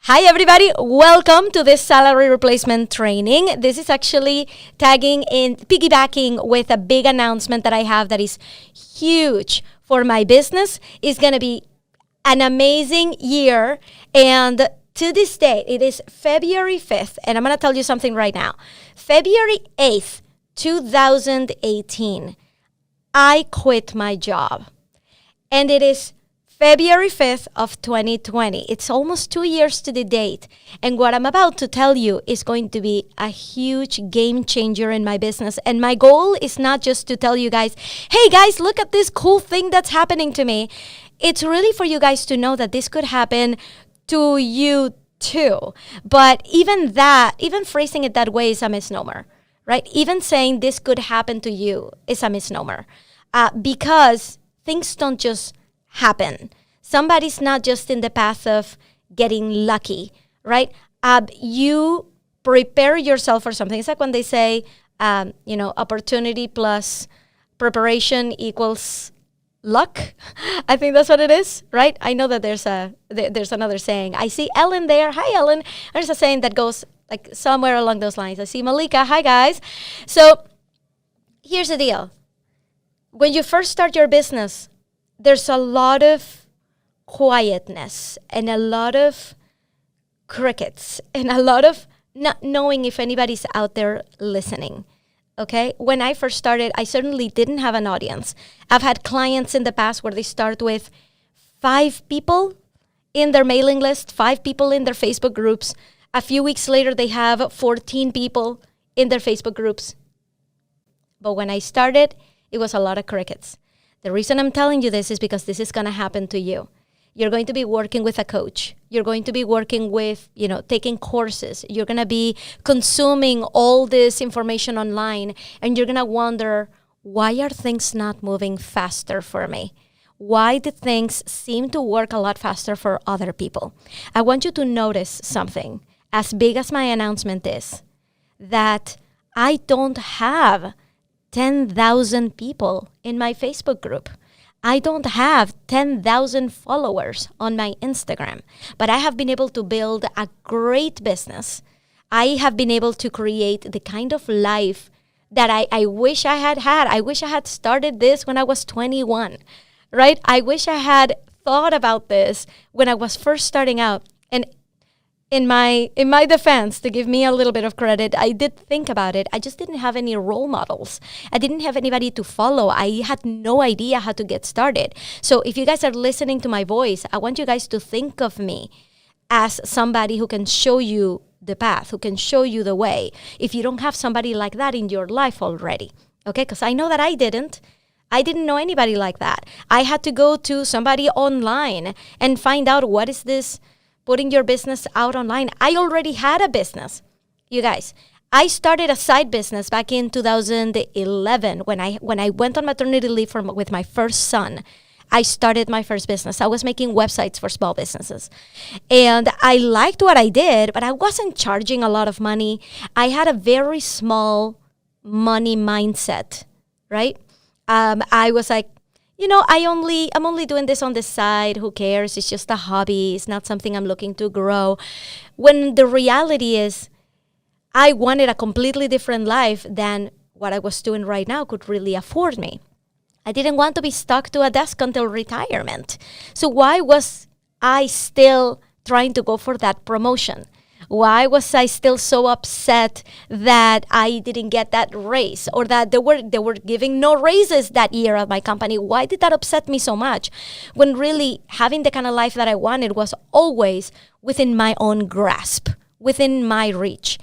Hi everybody, welcome to this salary replacement training. This is actually piggybacking with a big announcement that I have that is huge for my business. It's going to be an amazing year, and to this day, it is February 5th, and I'm going to tell you something right now. February 8th, 2018, I quit my job, and it is February 5th of 2020. It's almost 2 years to the date. And what I'm about to tell you is going to be a huge game changer in my business. And my goal is not just to tell you guys, hey guys, look at this cool thing that's happening to me. It's really for you guys to know that this could happen to you too. But even phrasing it that way is a misnomer, right? Even saying this could happen to you is a misnomer because things don't just happen. Somebody's not just in the path of getting lucky, right? You prepare yourself for something. It's like when they say, opportunity plus preparation equals luck. I think that's what it is, right? I know that there's another saying. I see Ellen there. Hi, Ellen. There's a saying that goes like somewhere along those lines. I see Malika. Hi, guys. So here's the deal. When you first start your business, there's a lot of quietness and a lot of crickets and a lot of not knowing if anybody's out there listening, okay? When I first started, I certainly didn't have an audience. I've had clients in the past where they start with 5 people in their mailing list, 5 people in their Facebook groups. A few weeks later, they have 14 people in their Facebook groups. But when I started, it was a lot of crickets. The reason I'm telling you this is because this is going to happen to you. You're going to be working with a coach. You're going to be working with, taking courses. You're going to be consuming all this information online, and you're going to wonder, why are things not moving faster for me? Why do things seem to work a lot faster for other people? I want you to notice something, as big as my announcement is, that I don't have 10,000 people in my Facebook group. I don't have 10,000 followers on my Instagram, but I have been able to build a great business. I have been able to create the kind of life that I wish I had had. I wish I had started this when I was 21, right? I wish I had thought about this when I was first starting out. And in my defense, to give me a little bit of credit, I did think about it. I just didn't have any role models. I didn't have anybody to follow. I had no idea how to get started. So if you guys are listening to my voice, I want you guys to think of me as somebody who can show you the path, who can show you the way, if you don't have somebody like that in your life already, okay? Because I know that I didn't know anybody like that. I had to go to somebody online and find out, what is this putting your business out online? I already had a business. You guys, I started a side business back in 2011 when I went on maternity leave with my first son. I started my first business. I was making websites for small businesses. And I liked what I did, but I wasn't charging a lot of money. I had a very small money mindset, right? I was like, I'm only doing this on the side. Who cares? It's just a hobby. It's not something I'm looking to grow. When the reality is, I wanted a completely different life than what I was doing right now could really afford me. I didn't want to be stuck to a desk until retirement. So why was I still trying to go for that promotion? Why was I still so upset that I didn't get that raise, or that they were giving no raises that year at my company? Why did that upset me so much, when really having the kind of life that I wanted was always within my own grasp, within my reach,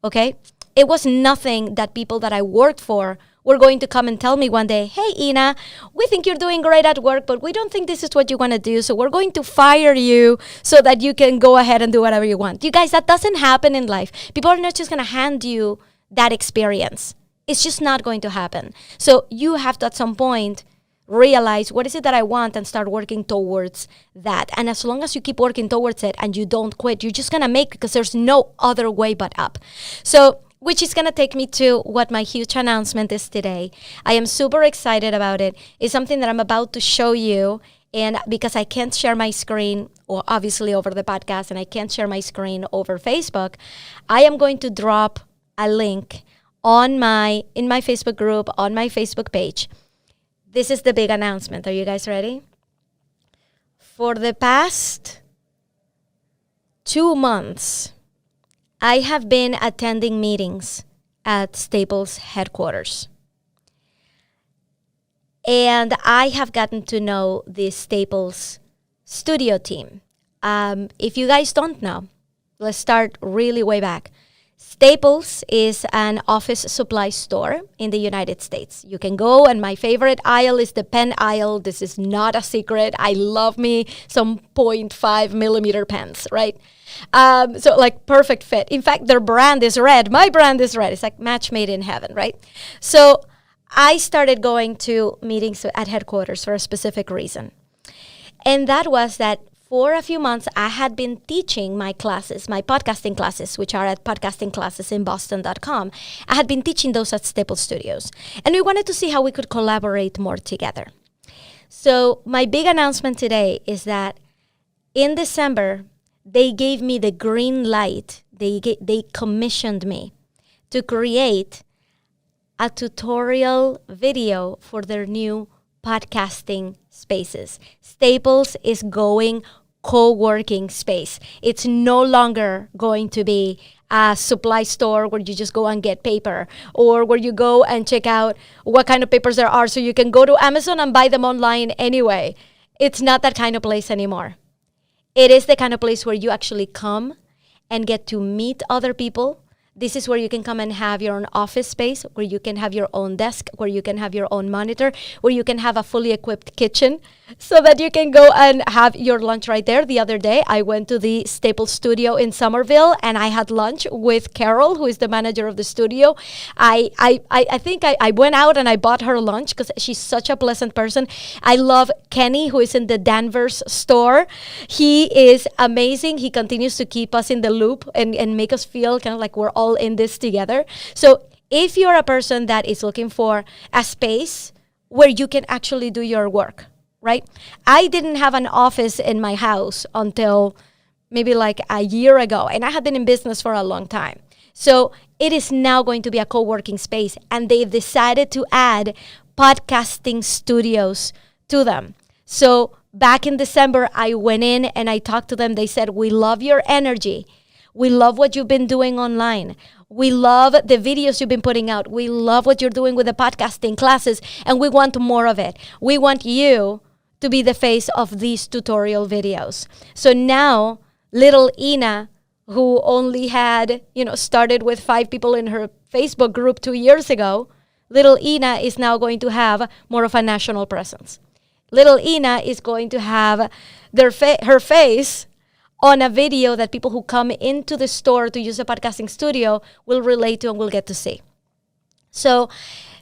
okay? It was nothing that people that I worked for were going to come and tell me one day, hey, Ina, we think you're doing great at work, but we don't think this is what you want to do, so we're going to fire you so that you can go ahead and do whatever you want. You guys, that doesn't happen in life. People are not just going to hand you that experience. It's just not going to happen. So you have to, at some point, realize, what is it that I want, and start working towards that. And as long as you keep working towards it and you don't quit, you're just going to make, because there's no other way but up. So which is going to take me to what my huge announcement is today. I am super excited about it. It's something that I'm about to show you, and because I can't share my screen or obviously over the podcast, and I can't share my screen over Facebook, I am going to drop a link in my Facebook group, on my Facebook page. This is the big announcement. Are you guys ready? For the past 2 months, I have been attending meetings at Staples headquarters. And I have gotten to know the Staples studio team. If you guys don't know, let's start really way back. Staples is an office supply store in the United States. You can go, and my favorite aisle is the pen aisle. This is not a secret. I love me some 0.5 millimeter pens, right? So like perfect fit. In fact, their brand is red. My brand is red. It's like match made in heaven, right? So I started going to meetings at headquarters for a specific reason. And that was that for a few months, I had been teaching my classes, my podcasting classes, which are at podcastingclassesinboston.com. I had been teaching those at Staples Studios. And we wanted to see how we could collaborate more together. So my big announcement today is that in December, they gave me the green light. They commissioned me to create a tutorial video for their new podcasting spaces. Staples is going co-working space. It's no longer going to be a supply store where you just go and get paper, or where you go and check out what kind of papers there are so you can go to Amazon and buy them online anyway. It's not that kind of place anymore. It is the kind of place where you actually come and get to meet other people. This is where you can come and have your own office space, where you can have your own desk, where you can have your own monitor, where you can have a fully equipped kitchen so that you can go and have your lunch right there. The other day, I went to the Staples studio in Somerville, and I had lunch with Carol, who is the manager of the studio. I think I went out and I bought her lunch because she's such a pleasant person. I love Kenny, who is in the Danvers store. He is amazing. He continues to keep us in the loop and make us feel kind of like we're all in this together. So if you're a person that is looking for a space where you can actually do your work, right? I didn't have an office in my house until maybe like a year ago, and I had been in business for a long time. So it is now going to be a co-working space, and they've decided to add podcasting studios to them. So back in December, I went in and I talked to them. They said, "We love your energy. We love what you've been doing online. We love the videos you've been putting out. We love what you're doing with the podcasting classes, and we want more of it. We want you to be the face of these tutorial videos." So now little Ina, who only had, started with 5 people in her Facebook group 2 years ago, little Ina is now going to have more of a national presence. Little Ina is going to have her face on a video that people who come into the store to use a podcasting studio will relate to and will get to see. So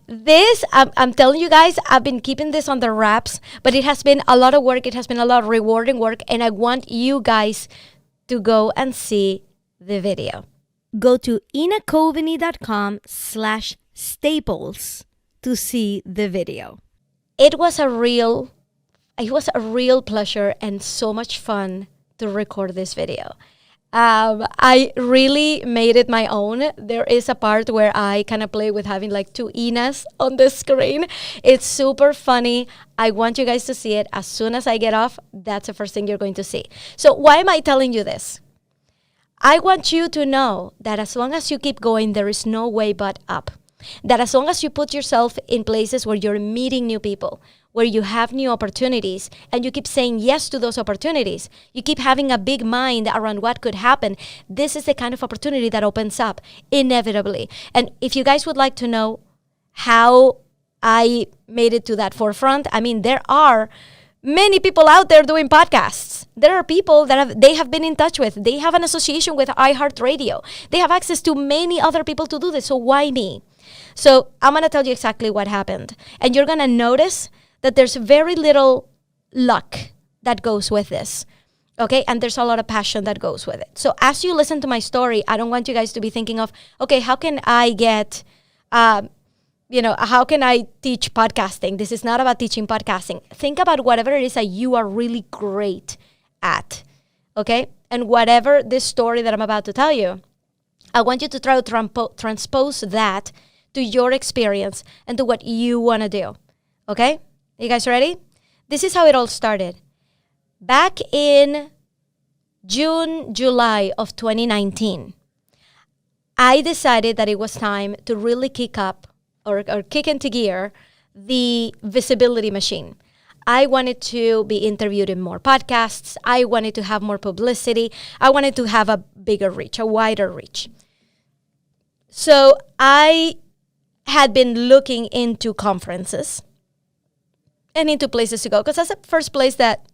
this, I'm telling you guys, I've been keeping this on the wraps, but it has been a lot of work. It has been a lot of rewarding work, and I want you guys to go and see the video. Go to inacoveney.com/staples to see the video. It was a real pleasure and so much fun to record this video. I really made it my own. There is a part where I kind of play with having like 2 Inas on the screen. It's super funny. I want you guys to see it. As soon as I get off, that's the first thing you're going to see. So why am I telling you this? I want you to know that as long as you keep going, there is no way but up. That as long as you put yourself in places where you're meeting new people, where you have new opportunities, and you keep saying yes to those opportunities, you keep having a big mind around what could happen, this is the kind of opportunity that opens up inevitably. And if you guys would like to know how I made it to that forefront, I mean, there are many people out there doing podcasts. There are people that they have been in touch with. They have an association with iHeartRadio. They have access to many other people to do this. So why me? So I'm going to tell you exactly what happened. And you're going to notice that there's very little luck that goes with this. Okay? And there's a lot of passion that goes with it. So as you listen to my story, I don't want you guys to be thinking of, okay, how can I get, how can I teach podcasting? This is not about teaching podcasting. Think about whatever it is that you are really great at. okay? And whatever this story that I'm about to tell you, I want you to try to transpose that to your experience and to what you want to do, okay? You guys ready? This is how it all started. Back in June, July of 2019, I decided that it was time to really kick up or kick into gear the visibility machine. I wanted to be interviewed in more podcasts. I wanted to have more publicity. I wanted to have a bigger reach, a wider reach. So I had been looking into conferences and into places to go, because that's the first place that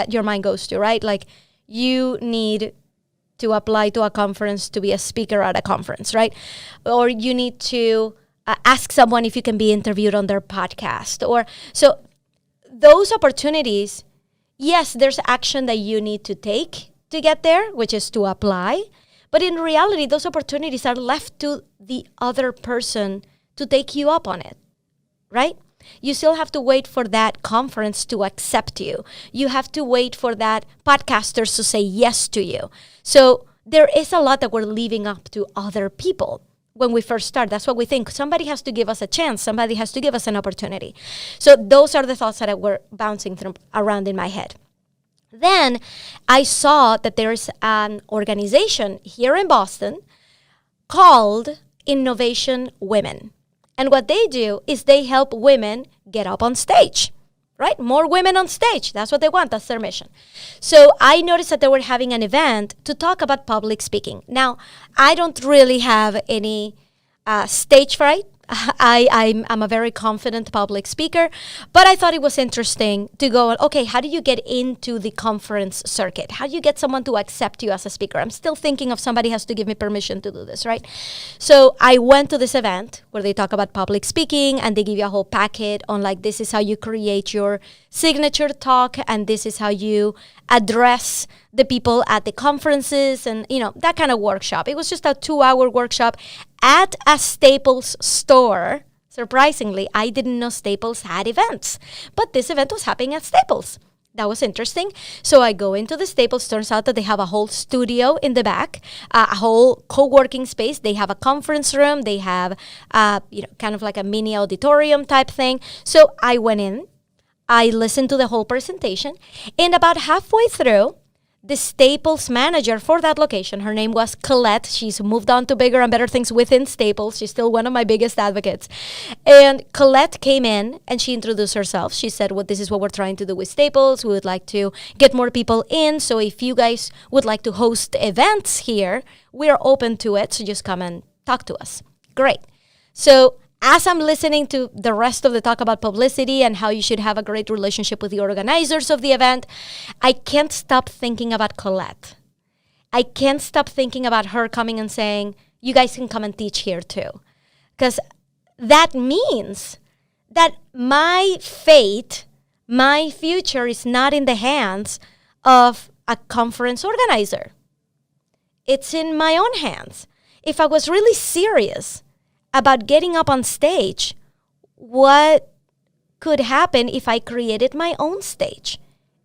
your mind goes to, right? Like, you need to apply to a conference to be a speaker at a conference, right? Or you need to ask someone if you can be interviewed on their podcast. Or so those opportunities, yes, there's action that you need to take to get there, which is to apply. But in reality, those opportunities are left to the other person to take you up on it, right? You still have to wait for that conference to accept you. You have to wait for that podcasters to say yes to you. So there is a lot that we're leaving up to other people when we first start. That's what we think. Somebody has to give us a chance. Somebody has to give us an opportunity. So those are the thoughts that were bouncing around in my head. Then I saw that there's an organization here in Boston called Innovation Women. And what they do is they help women get up on stage, right? More women on stage. That's what they want. That's their mission. So I noticed that they were having an event to talk about public speaking. Now, I don't really have any stage fright. I'm a very confident public speaker, but I thought it was interesting to go, okay, how do you get into the conference circuit? How do you get someone to accept you as a speaker? I'm still thinking of somebody has to give me permission to do this, right? So I went to this event where they talk about public speaking, and they give you a whole packet on, like, this is how you create your signature talk, and this is how you address the people at the conferences, and, you know, that kind of workshop. It was just a 2-hour workshop at a Staples store. Surprisingly, I didn't know Staples had events, but this event was happening at Staples. That was interesting. So I go into the Staples. Turns out that they have a whole studio in the back, a whole co-working space. They have a conference room. They have, kind of like a mini auditorium type thing. So I went in. I listened to the whole presentation. And about halfway through, the Staples manager for that location, her name was Colette. She's moved on to bigger and better things within Staples. She's still one of my biggest advocates. And Colette came in and she introduced herself. She said, well, this is what we're trying to do with Staples. We would like to get more people in. So if you guys would like to host events here, we are open to it. So just come and talk to us. Great. So as I'm listening to the rest of the talk about publicity and how you should have a great relationship with the organizers of the event, I can't stop thinking about Colette. I can't stop thinking about her coming and saying, you guys can come and teach here too. Because that means that my fate, my future is not in the hands of a conference organizer. It's in my own hands. If I was really serious about getting up on stage, what could happen if I created my own stage?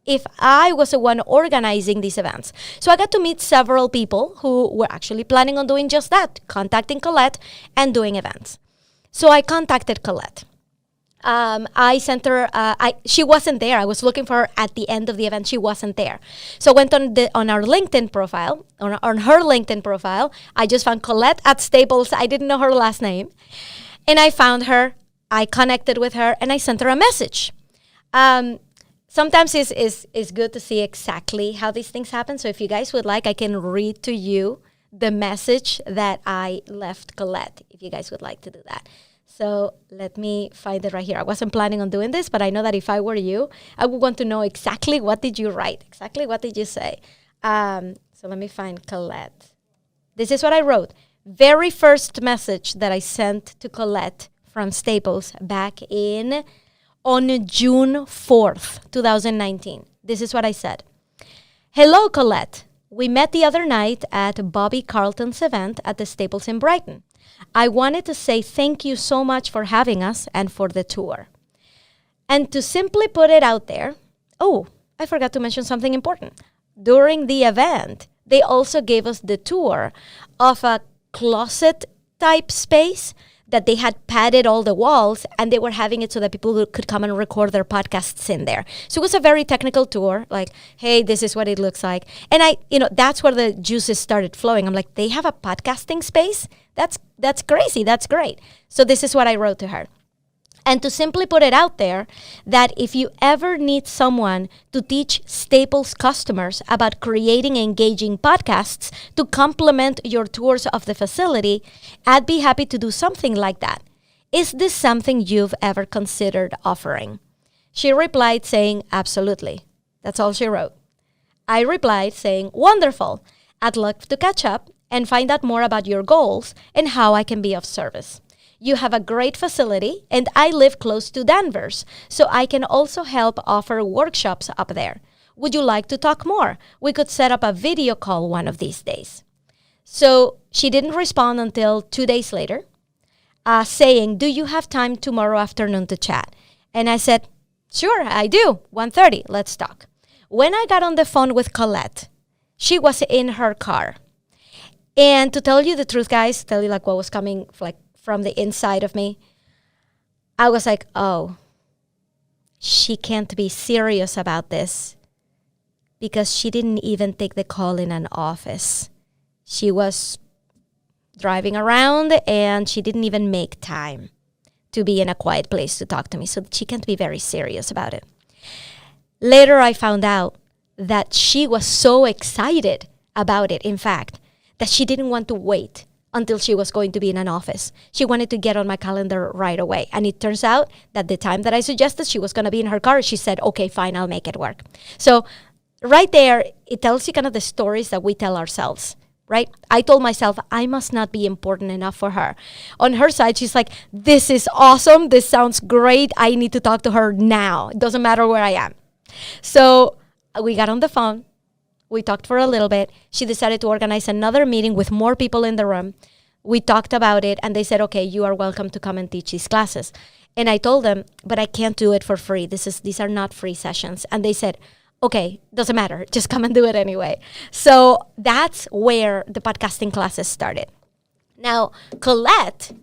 If I was the one organizing these events. So I got to meet several people who were actually planning on doing just that, contacting Colette and doing events. So I contacted Colette. I sent her, she wasn't there. I was looking for her at the end of the event. She wasn't there. So I went on our LinkedIn profile, on her LinkedIn profile. I just found Colette at Staples. I didn't know her last name. And I found her. I connected with her and I sent her a message. Sometimes it's good to see exactly how these things happen. So if you guys would like, I can read to you the message that I left Colette, if you guys would like to do that. So let me find it right here. I wasn't planning on doing this, but I know that if I were you, I would want to know exactly what did you write, exactly what did you say. So let me find Colette. This is what I wrote. Very first message that I sent to Colette from Staples back on June 4th, 2019. This is what I said. Hello, Colette. We met the other night at Bobby Carlton's event at the Staples in Brighton. I wanted to say thank you so much for having us and for the tour. And to simply put it out there, oh, I forgot to mention something important. during the event, they also gave us the tour of a closet type space that they had padded all the walls, and they were having it so that people could come and record their podcasts in there. So it was a very technical tour, like, hey, this is what it looks like. And that's where the juices started flowing. I'm like, they have a podcasting space? That's crazy. That's great. So this is what I wrote to her. And to simply put it out there, that if you ever need someone to teach Staples customers about creating engaging podcasts to complement your tours of the facility, I'd be happy to do something like that. Is this something you've ever considered offering? She replied saying, absolutely. That's all she wrote. I replied saying, wonderful. I'd love to catch up and find out more about your goals and how I can be of service. You have a great facility, and I live close to Danvers, so I can also help offer workshops up there. Would you like to talk more? We could set up a video call one of these days. So she didn't respond until 2 days later, saying, do you have time tomorrow afternoon to chat? And I said, sure, I do. 1:30, let's talk. When I got on the phone with Colette, she was in her car. And to tell you the truth, guys, tell you like what was coming from the inside of me, I was like, oh, she can't be serious about this, because she didn't even take the call in an office. She was driving around and she didn't even make time to be in a quiet place to talk to me. So she can't be very serious about it. Later, I found out that she was so excited about it, in fact, that she didn't want to wait until she was going to be in an office. She wanted to get on my calendar right away. And it turns out that the time that I suggested she was going to be in her car, she said, okay, fine, I'll make it work. So right there, it tells you kind of the stories that we tell ourselves, right? I told myself I must not be important enough for her. On her side, she's like, this is awesome. This sounds great. I need to talk to her now. It doesn't matter where I am. So we got on the phone. We talked for a little bit. She decided to organize another meeting with more people in the room. We talked about it, and they said, okay, you are welcome to come and teach these classes. And I told them, but I can't do it for free. These are not free sessions. And they said, okay, doesn't matter. Just come and do it anyway. So that's where the podcasting classes started. Now, Colette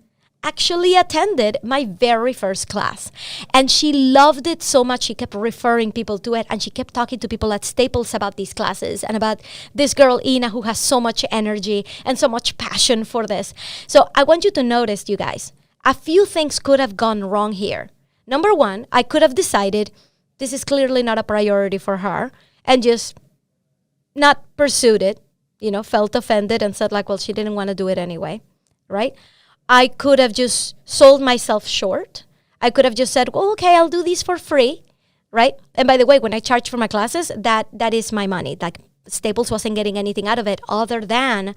actually attended my very first class, and she loved it so much. She kept referring people to it, and she kept talking to people at Staples about these classes and about this girl Ina, who has so much energy and so much passion for this. So I want you to notice, you guys, a few things could have gone wrong here. Number one, I could have decided this is clearly not a priority for her and just not pursued it, felt offended and said like, well, she didn't want to do it anyway, right? I could have just sold myself short. I could have just said, well, okay, I'll do these for free, right? And by the way, when I charge for my classes, that is my money. Like Staples wasn't getting anything out of it other than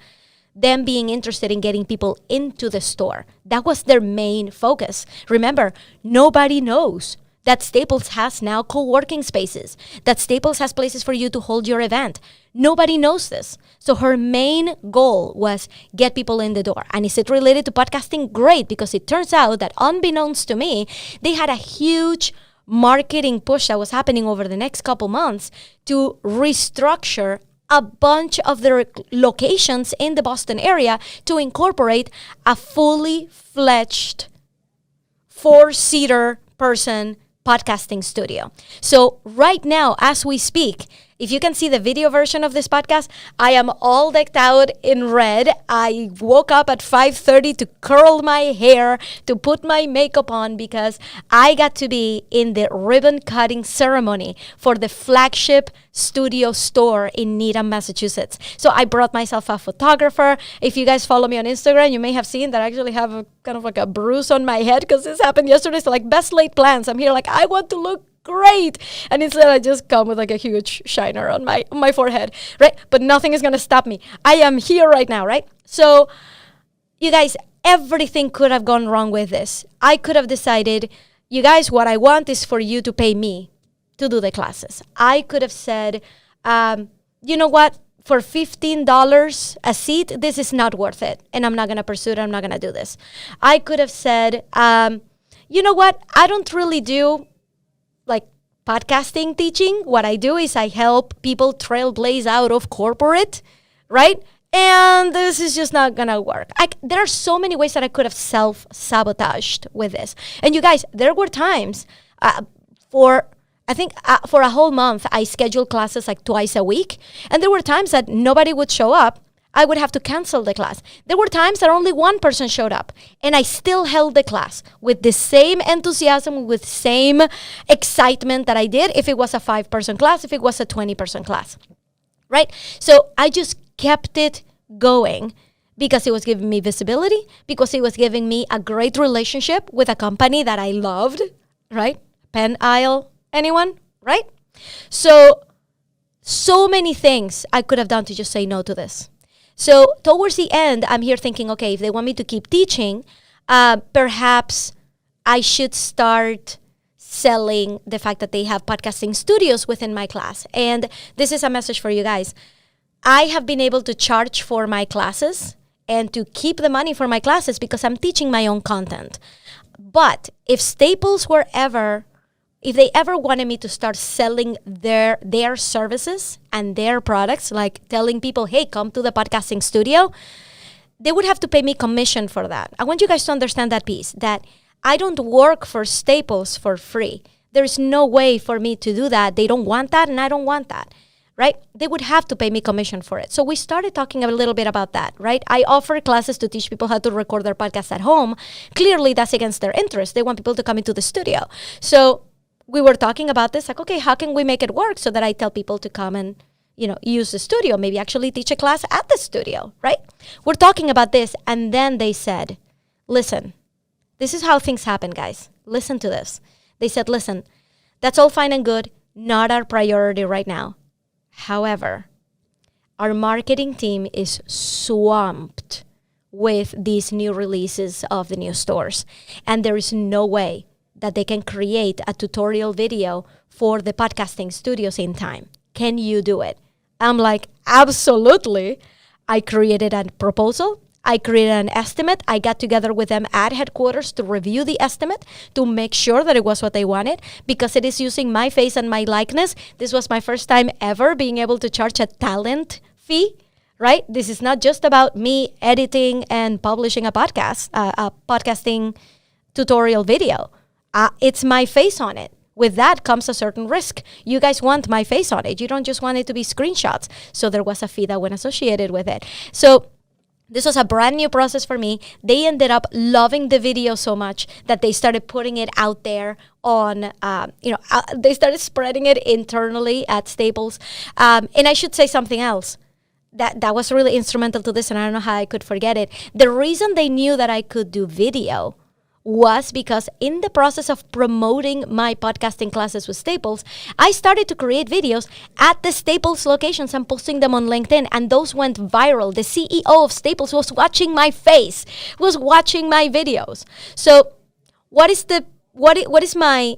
them being interested in getting people into the store. That was their main focus. Remember, nobody knows that Staples has now co-working spaces, that Staples has places for you to hold your event. Nobody knows this. So her main goal was get people in the door. And is it related to podcasting? Great, because it turns out that unbeknownst to me, they had a huge marketing push that was happening over the next couple months to restructure a bunch of their locations in the Boston area to incorporate a fully fledged 4-seater person podcasting studio. So right now, as we speak, if you can see the video version of this podcast, I am all decked out in red. I woke up at 5:30 to curl my hair, to put my makeup on, because I got to be in the ribbon cutting ceremony for the flagship studio store in Needham, Massachusetts. So I brought myself a photographer. If you guys follow me on Instagram, you may have seen that I actually have a kind of like a bruise on my head because this happened yesterday. So like best laid plans. I'm here like, I want to look great, and instead I just come with like a huge shiner on my forehead, right? But nothing is gonna stop me. I am here right now, right? So you guys, everything could have gone wrong with this. I could have decided, you guys, what I want is for you to pay me to do the classes. I could have said, you know what, for $15 a seat, this is not worth it, and I'm not gonna pursue it. I'm not gonna do this. I could have said, you know what, I don't really do like podcasting teaching, what I do is I help people trailblaze out of corporate, right? And this is just not gonna work. There are so many ways that I could have self-sabotaged with this. And you guys, there were times for a whole month, I scheduled classes like twice a week. And there were times that nobody would show up. I would have to cancel the class. There were times that only one person showed up. And I still held the class with the same enthusiasm, with same excitement that I did if it was a 5-person class, if it was a 20-person class, right? So I just kept it going because it was giving me visibility, because it was giving me a great relationship with a company that I loved, right? Pen aisle, anyone, right? So many things I could have done to just say no to this. So towards the end, I'm here thinking, okay, if they want me to keep teaching, perhaps I should start selling the fact that they have podcasting studios within my class. And this is a message for you guys. I have been able to charge for my classes and to keep the money for my classes because I'm teaching my own content. But if Staples if they ever wanted me to start selling their services and their products, like telling people, hey, come to the podcasting studio, they would have to pay me commission for that. I want you guys to understand that piece, that I don't work for Staples for free. There's no way for me to do that. They don't want that, and I don't want that, right? They would have to pay me commission for it. So we started talking a little bit about that, right? I offer classes to teach people how to record their podcast at home. Clearly, that's against their interest. They want people to come into the studio. So we were talking about this, like, okay, how can we make it work so that I tell people to come and, use the studio, maybe actually teach a class at the studio, right? We're talking about this. And then they said, listen, this is how things happen, guys. Listen to this. They said, listen, that's all fine and good. Not our priority right now. However, our marketing team is swamped with these new releases of the new stores. And there is no way that they can create a tutorial video for the podcasting studios in time. Can you do it? I'm like, absolutely. I created a proposal. I created an estimate. I got together with them at headquarters to review the estimate to make sure that it was what they wanted, because it is using my face and my likeness. This was my first time ever being able to charge a talent fee, right? This is not just about me editing and publishing a podcasting tutorial video. It's my face on it. With that comes a certain risk. You guys want my face on it. You don't just want it to be screenshots. So there was a fee that went associated with it. So this was a brand new process for me. They ended up loving the video so much that they started putting it out there on, they started spreading it internally at Staples. And I should say something else. That was really instrumental to this, and I don't know how I could forget it. The reason they knew that I could do video was because in the process of promoting my podcasting classes with Staples, I started to create videos at the Staples locations and posting them on LinkedIn, and those went viral. The CEO of Staples was watching my face, was watching my videos. So what is my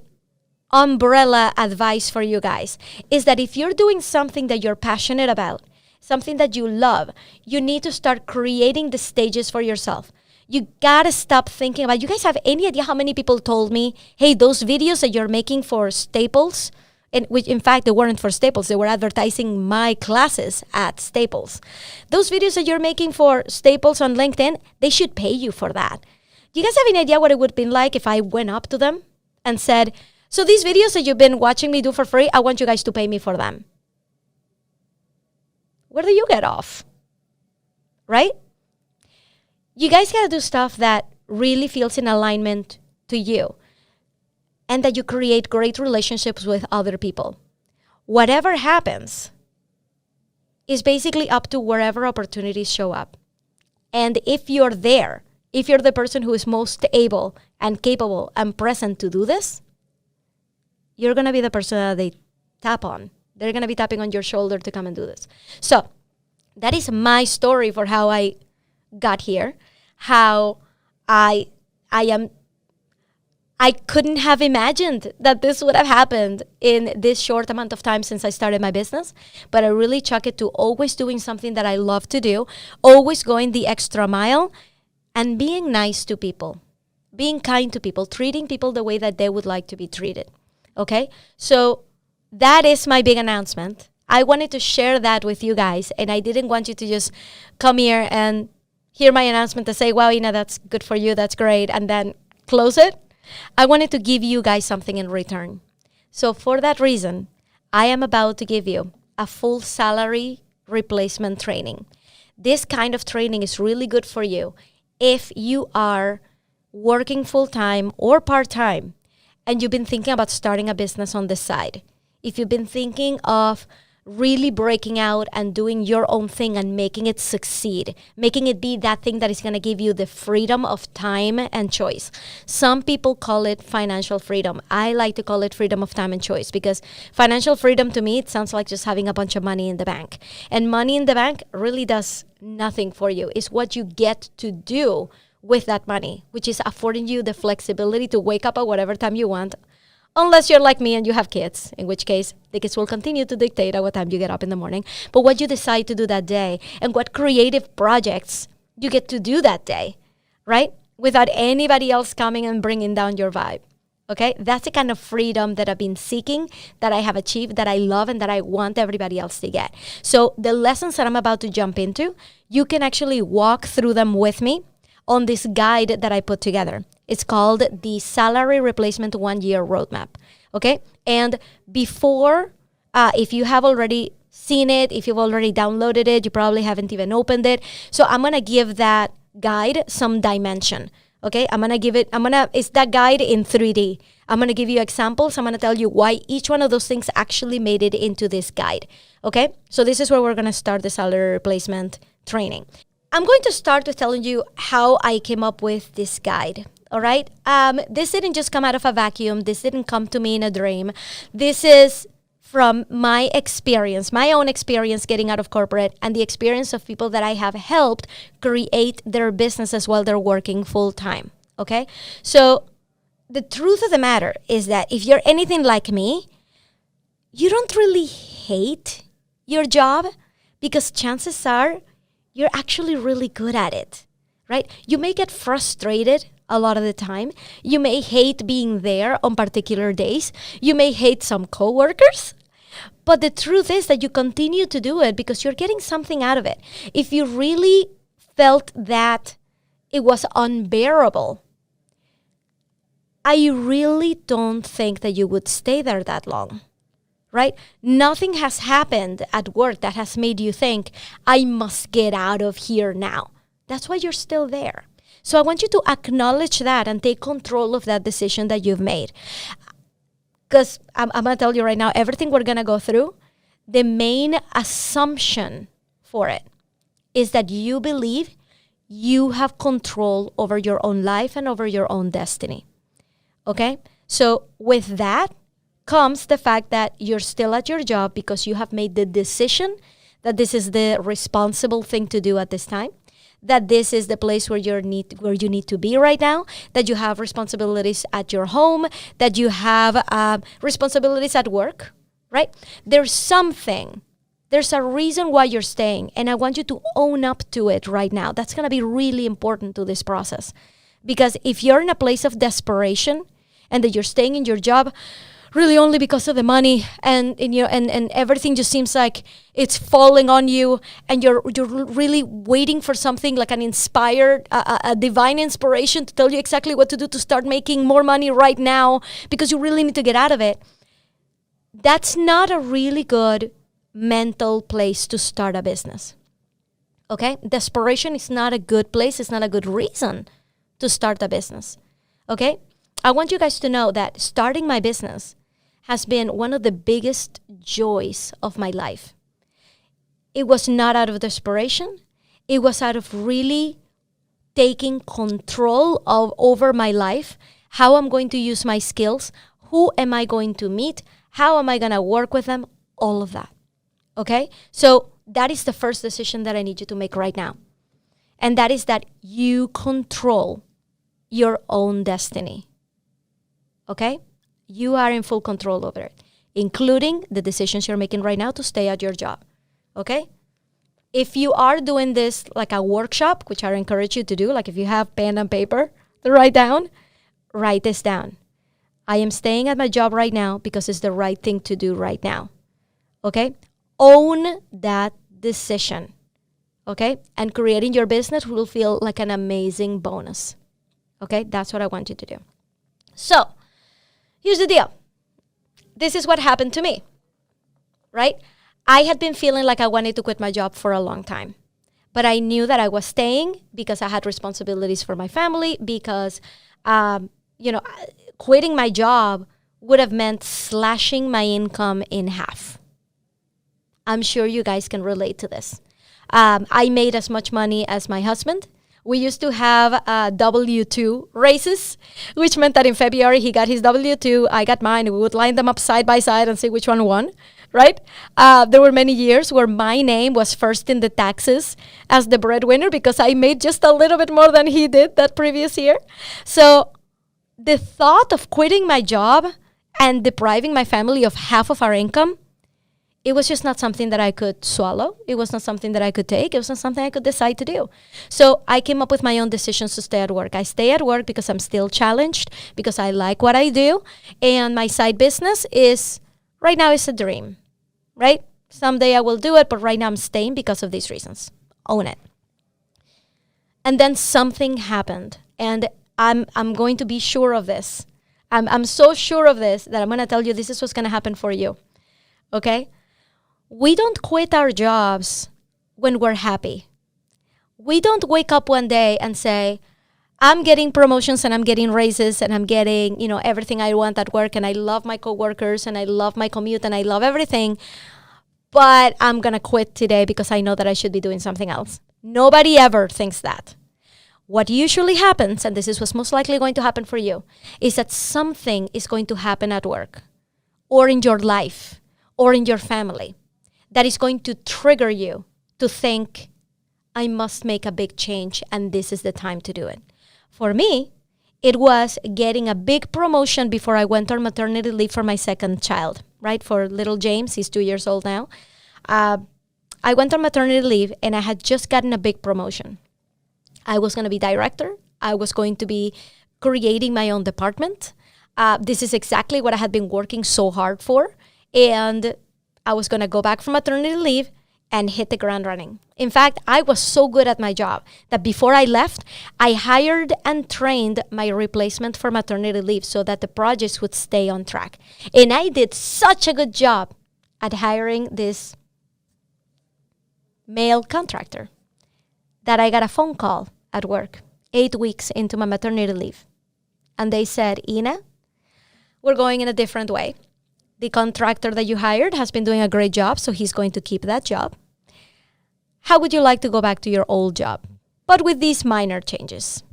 umbrella advice for you guys is that if you're doing something that you're passionate about, something that you love, you need to start creating the stages for yourself. You gotta stop thinking about, you guys have any idea how many people told me, hey, those videos that you're making for Staples, and which in fact they weren't for Staples, they were advertising my classes at Staples. Those videos that you're making for Staples on LinkedIn, they should pay you for that. Do you guys have any idea what it would have been like if I went up to them and said, so these videos that you've been watching me do for free, I want you guys to pay me for them? Where do you get off? Right? You guys got to do stuff that really feels in alignment to you and that you create great relationships with other people. Whatever happens is basically up to wherever opportunities show up. And if you're there, if you're the person who is most able and capable and present to do this, you're going to be the person that they tap on. They're going to be tapping on your shoulder to come and do this. So that is my story for how I got here, how I couldn't have imagined that this would have happened in this short amount of time since I started my business. But I really chuck it to always doing something that I love to do, always going the extra mile, and being nice to people, being kind to people, treating people the way that they would like to be treated. Okay? So that is my big announcement. I wanted to share that with you guys, and I didn't want you to just come here and hear my announcement to say, wow, that's good for you, that's great, and then close it. I wanted to give you guys something in return. So for that reason, I am about to give you a full salary replacement training. This kind of training is really good for you if you are working full-time or part-time and you've been thinking about starting a business on the side. If you've been thinking of really breaking out and doing your own thing and making it succeed, making it be that thing that is going to give you the freedom of time and choice. Some people call it financial freedom. I like to call it freedom of time and choice, because financial freedom to me, it sounds like just having a bunch of money in the bank. And money in the bank really does nothing for you. It's what you get to do with that money, which is affording you the flexibility to wake up at whatever time you want. Unless you're like me and you have kids, in which case the kids will continue to dictate at what time you get up in the morning. But what you decide to do that day and what creative projects you get to do that day, right? Without anybody else coming and bringing down your vibe, okay? That's the kind of freedom that I've been seeking, that I have achieved, that I love, and that I want everybody else to get. So the lessons that I'm about to jump into, you can actually walk through them with me on this guide that I put together. It's called the Salary Replacement One-Year Roadmap, okay? And before, if you have already seen it, if you've already downloaded it, you probably haven't even opened it. So I'm gonna give that guide some dimension, okay? It's that guide in 3D. I'm gonna give you examples. I'm gonna tell you why each one of those things actually made it into this guide, okay? So this is where we're gonna start the salary replacement training. I'm going to start with telling you how I came up with this guide. All right. This didn't just come out of a vacuum. This didn't come to me in a dream. This is from my experience, my own experience getting out of corporate, and the experience of people that I have helped create their businesses while they're working full time. Okay. So the truth of the matter is that if you're anything like me, you don't really hate your job, because chances are you're actually really good at it, right? You may get frustrated a lot of the time. You may hate being there on particular days. You may hate some coworkers. But the truth is that you continue to do it because you're getting something out of it. If you really felt that it was unbearable, I really don't think that you would stay there that long, right? Nothing has happened at work that has made you think, I must get out of here now. That's why you're still there. So I want you to acknowledge that and take control of that decision that you've made. Because I'm going to tell you right now, everything we're going to go through, the main assumption for it is that you believe you have control over your own life and over your own destiny. Okay? So with that comes the fact that you're still at your job because you have made the decision that this is the responsible thing to do at this time, that this is the place where you need to be right now, that you have responsibilities at your home, that you have responsibilities at work, right? There's a reason why you're staying, and I want you to own up to it right now. That's going to be really important to this process, because if you're in a place of desperation and that you're staying in your job really only because of the money, and everything just seems like it's falling on you, and you're really waiting for something like an inspired, a divine inspiration to tell you exactly what to do to start making more money right now because you really need to get out of it. That's not a really good mental place to start a business. Okay? Desperation is not a good place. It's not a good reason to start a business. Okay? I want you guys to know that starting my business has been one of the biggest joys of my life. It was not out of desperation. It was out of really taking control over my life, how I'm going to use my skills, who am I going to meet, how am I going to work with them, all of that. Okay? So that is the first decision that I need you to make right now. And that is that you control your own destiny. Okay? You are in full control over it, including the decisions you're making right now to stay at your job. Okay? If you are doing this like a workshop, which I encourage you to do, like if you have pen and paper to write this down. I am staying at my job right now because it's the right thing to do right now. Okay? Own that decision. Okay? And creating your business will feel like an amazing bonus. Okay? That's what I want you to do. So, here's the deal. This is what happened to me. Right? I had been feeling like I wanted to quit my job for a long time. But I knew that I was staying because I had responsibilities for my family, because, quitting my job would have meant slashing my income in half. I'm sure you guys can relate to this. I made as much money as my husband. We used to have W-2 races, which meant that in February he got his W-2, I got mine. We would line them up side by side and see which one won. Right? There were many years where my name was first in the taxes as the breadwinner because I made just a little bit more than he did that previous year. So the thought of quitting my job and depriving my family of half of our income, it was just not something that I could swallow. It was not something that I could take. It was not something I could decide to do. So I came up with my own decisions to stay at work. I stay at work because I'm still challenged, because I like what I do. And my side business is, right now, it's a dream. Right? Someday I will do it, but right now I'm staying because of these reasons. Own it. And then something happened, and I'm going to be sure of this. I'm so sure of this that I'm going to tell you this is what's going to happen for you. Okay? We don't quit our jobs when we're happy. We don't wake up one day and say, I'm getting promotions and I'm getting raises and I'm getting, everything I want at work, and I love my coworkers and I love my commute and I love everything, but I'm going to quit today because I know that I should be doing something else. Nobody ever thinks that. What usually happens, and this is what's most likely going to happen for you, is that something is going to happen at work or in your life or in your family that is going to trigger you to think, I must make a big change and this is the time to do it. For me, it was getting a big promotion before I went on maternity leave for my second child, right? For little James, he's 2 years old now. I went on maternity leave and I had just gotten a big promotion. I was going to be director. I was going to be creating my own department. This is exactly what I had been working so hard for. And I was going to go back from maternity leave and hit the ground running. In fact, I was so good at my job that before I left, I hired and trained my replacement for maternity leave so that the projects would stay on track. And I did such a good job at hiring this male contractor that I got a phone call at work 8 weeks into my maternity leave. And they said, Ina, we're going in a different way. The contractor that you hired has been doing a great job, so he's going to keep that job. How would you like to go back to your old job, but with these minor changes?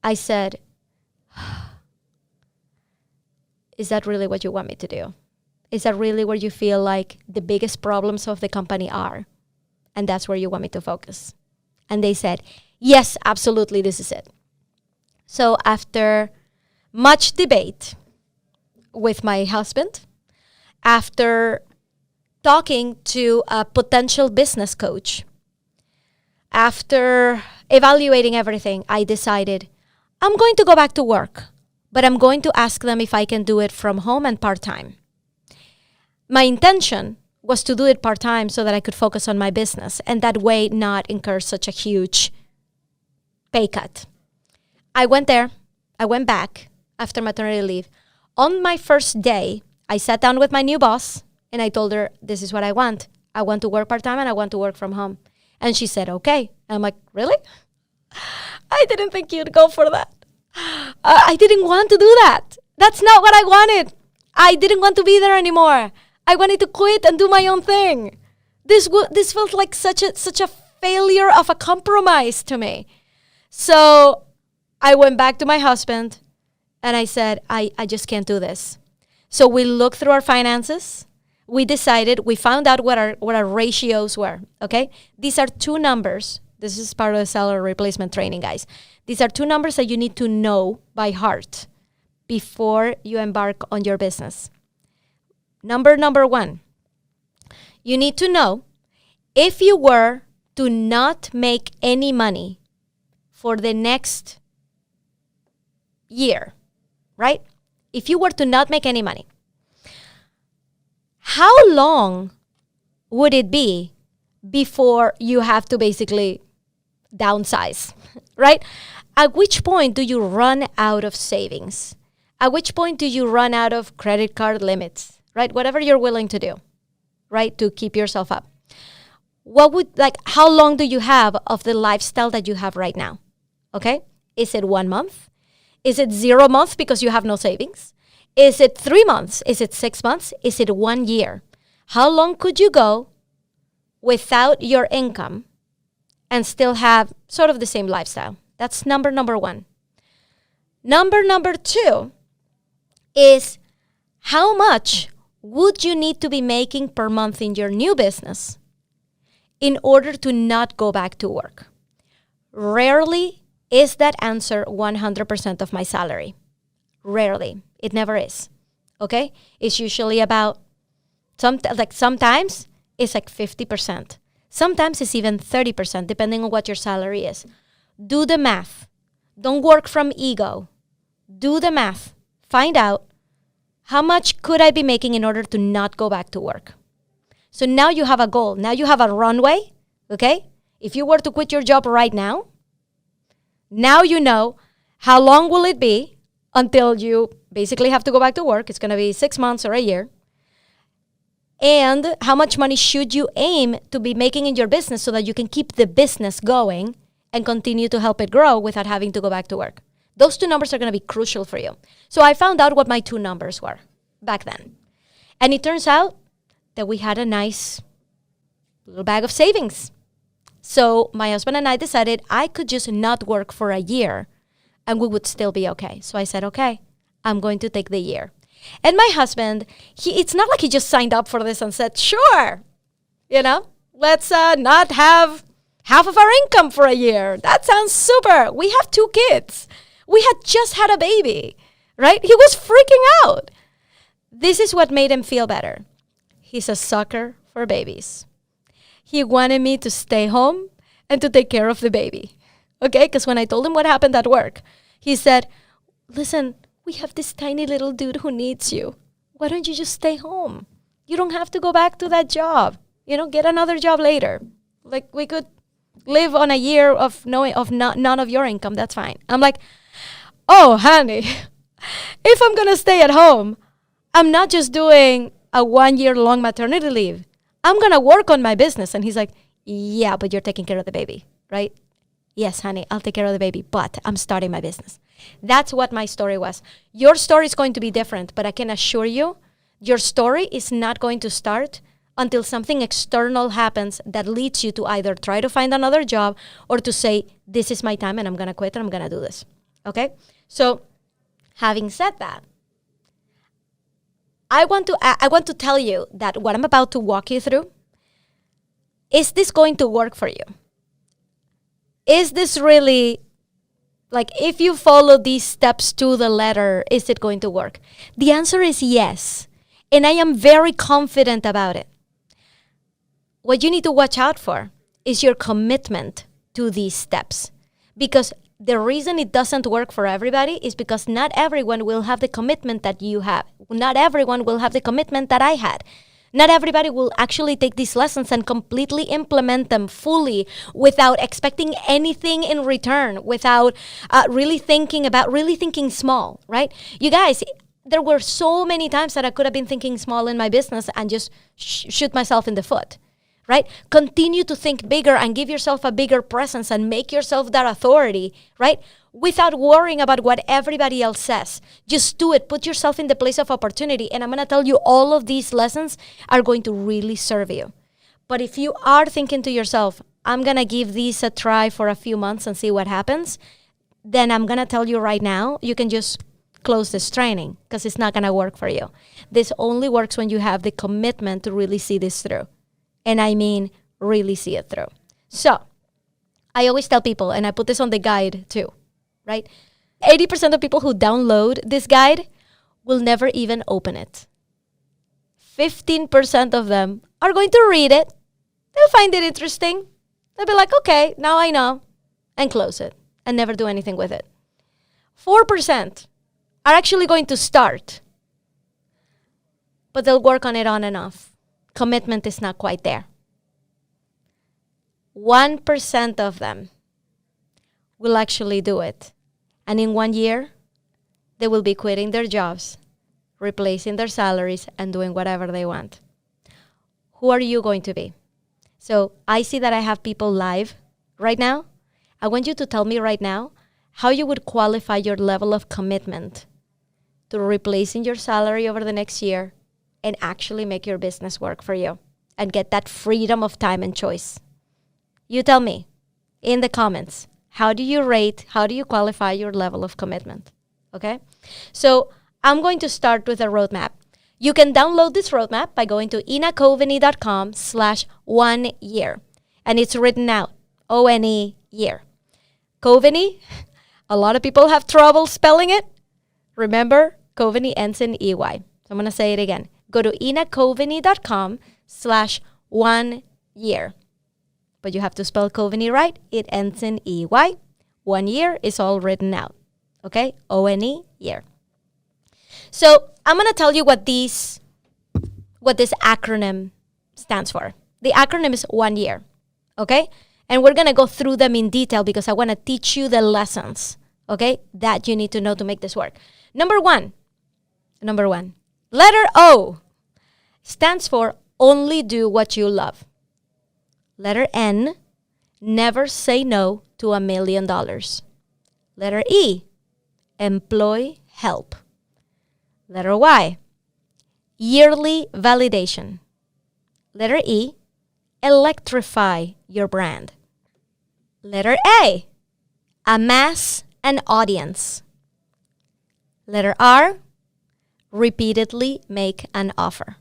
I said, is that really what you want me to do? Is that really where you feel like the biggest problems of the company are? And that's where you want me to focus? And they said, yes, absolutely, this is it. So after much debate with my husband, after talking to a potential business coach, after evaluating everything, I decided I'm going to go back to work, but I'm going to ask them if I can do it from home and part-time. My intention was to do it part-time so that I could focus on my business and that way not incur such a huge pay cut. I went back after maternity leave. On my first day, I sat down with my new boss and I told her, this is what I want. I want to work part-time and I want to work from home. And she said, okay. And I'm like, really? I didn't think you'd go for that. I didn't want to do that. That's not what I wanted. I didn't want to be there anymore. I wanted to quit and do my own thing. This felt like such a failure of a compromise to me. So I went back to my husband and I said, I just can't do this. So we looked through our finances. We found out what our ratios were, okay? These are two numbers. This is part of the salary replacement training, guys. These are two numbers that you need to know by heart before you embark on your business. Number one, you need to know if you were to not make any money for the next year, right? if you were to not make any money, how long would it be before you have to basically downsize, right? At which point do you run out of savings? At which point do you run out of credit card limits, right? Whatever you're willing to do, right? To keep yourself up. How long do you have of the lifestyle that you have right now? Okay. Is it 1 month? Is it 0 months because you have no savings? Is it 3 months? Is it 6 months? Is it 1 year? How long could you go without your income and still have sort of the same lifestyle? That's number one. Number two is how much would you need to be making per month in your new business in order to not go back to work? Rarely is that answer 100% of my salary. Rarely. It never is. Okay? It's usually about, sometimes it's like 50%. Sometimes it's even 30%, depending on what your salary is. Do the math. Don't work from ego. Do the math. Find out how much could I be making in order to not go back to work. So now you have a goal. Now you have a runway, okay? If you were to quit your job right now you know how long will it be until you basically have to go back to work. It's going to be 6 months or a year. And how much money should you aim to be making in your business so that you can keep the business going and continue to help it grow without having to go back to work? Those two numbers are going to be crucial for you. So I found out what my two numbers were back then. And it turns out that we had a nice little bag of savings. So my husband and I decided I could just not work for a year and we would still be okay. So I said, okay, I'm going to take the year. And my husband, it's not like he just signed up for this and said, sure, let's not have half of our income for a year. That sounds super. We have 2 kids. We had just had a baby, right? He was freaking out. This is what made him feel better. He's a sucker for babies. He wanted me to stay home and to take care of the baby, okay? Because when I told him what happened at work, he said, listen, we have this tiny little dude who needs you. Why don't you just stay home? You don't have to go back to that job. Get another job later. Like, we could live on a year of none of your income. That's fine. I'm like, oh, honey, if I'm going to stay at home, I'm not just doing a 1-year-long maternity leave. I'm going to work on my business. And he's like, yeah, but you're taking care of the baby, right? Yes, honey, I'll take care of the baby, but I'm starting my business. That's what my story was. Your story is going to be different, but I can assure you, your story is not going to start until something external happens that leads you to either try to find another job or to say, this is my time and I'm going to quit and I'm going to do this. Okay? So having said that, I want to tell you that what I'm about to walk you through, is this going to work for you? Is this really, if you follow these steps to the letter, is it going to work? The answer is yes. And I am very confident about it. What you need to watch out for is your commitment to these steps. Because the reason it doesn't work for everybody is because not everyone will have the commitment that you have. Not everyone will have the commitment that I had. Not everybody will actually take these lessons and completely implement them fully without expecting anything in return, without really thinking small, right? You guys, there were so many times that I could have been thinking small in my business and just shoot myself in the foot, right? Continue to think bigger and give yourself a bigger presence and make yourself that authority, right? Without worrying about what everybody else says. Just do it. Put yourself in the place of opportunity. And I'm going to tell you, all of these lessons are going to really serve you. But if you are thinking to yourself, I'm going to give these a try for a few months and see what happens, then I'm going to tell you right now, you can just close this training because it's not going to work for you. This only works when you have the commitment to really see this through. And I mean, really see it through. So I always tell people, and I put this on the guide too, right? 80% of people who download this guide will never even open it. 15% of them are going to read it. They'll find it interesting. They'll be like, okay, now I know, and close it and never do anything with it. 4% are actually going to start, but they'll work on it on and off. Commitment is not quite there. 1% of them will actually do it. And in 1 year, they will be quitting their jobs, replacing their salaries, and doing whatever they want. Who are you going to be? So I see that I have people live right now. I want you to tell me right now how you would qualify your level of commitment to replacing your salary over the next year and actually make your business work for you and get that freedom of time and choice. You tell me in the comments, how do you qualify your level of commitment? Okay? So I'm going to start with a roadmap. You can download this roadmap by going to inacoveney.com/1year. And it's written out, O.N.E.Y.E.A.R. Coveney, a lot of people have trouble spelling it. Remember, Coveney ends in E-Y. So I'm going to say it again. Go to inacoveney.com/1year. But you have to spell Coveney right. It ends in E-Y. 1 year is all written out. Okay? O.N.E.Y.E.A.R. So I'm going to tell you what this acronym stands for. The acronym is 1 year. Okay? And we're going to go through them in detail because I want to teach you the lessons, okay, that you need to know to make this work. Number one, letter O stands for only do what you love. Letter N, never say no to $1 million. Letter E, employ help. Letter Y, yearly validation. Letter E, electrify your brand. Letter A, amass an audience. Letter R, repeatedly make an offer.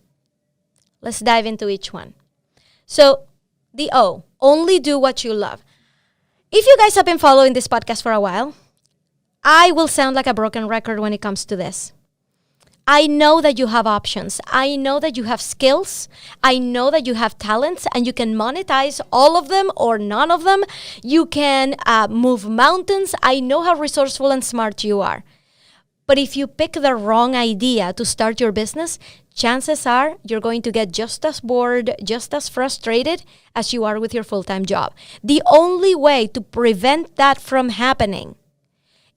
Let's dive into each one. So the O, only do what you love. If you guys have been following this podcast for a while, I will sound like a broken record when it comes to this. I know that you have options. I know that you have skills. I know that you have talents and you can monetize all of them or none of them. You can move mountains. I know how resourceful and smart you are. But if you pick the wrong idea to start your business, chances are you're going to get just as bored, just as frustrated as you are with your full-time job. The only way to prevent that from happening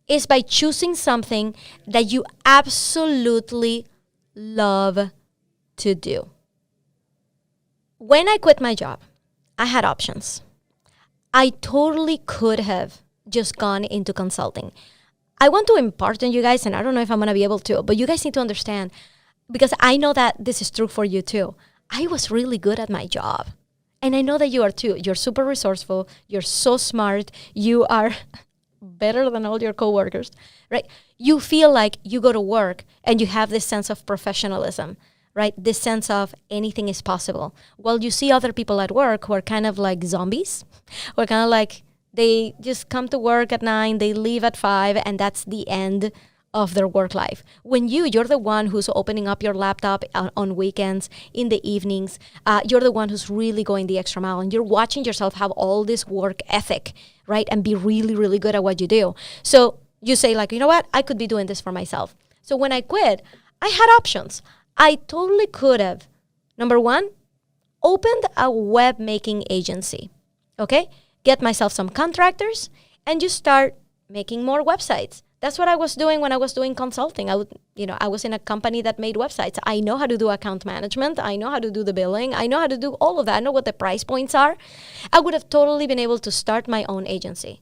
is by choosing something that you absolutely love to do. When I quit my job, I had options. I totally could have just gone into consulting. I want to impart on you guys, and I don't know if I'm going to be able to, but you guys need to understand, because I know that this is true for you too. I was really good at my job. And I know that you are too. You're super resourceful. You're so smart. You are better than all your coworkers, right? You feel like you go to work and you have this sense of professionalism, right? This sense of anything is possible. Well, you see other people at work who are kind of like zombies, who are kind of like, they just come to work at 9, they leave at 5, and that's the end of their work life. When you're the one who's opening up your laptop on weekends, in the evenings, you're the one who's really going the extra mile, and you're watching yourself have all this work ethic, right? And be really, really good at what you do. So you say like, you know what? I could be doing this for myself. So when I quit, I had options. I totally could have, number one, opened a web making agency, okay? Get myself some contractors and just start making more websites. That's what I was doing when I was doing consulting. I was in a company that made websites. I know how to do account management. I know how to do the billing. I know how to do all of that. I know what the price points are. I would have totally been able to start my own agency.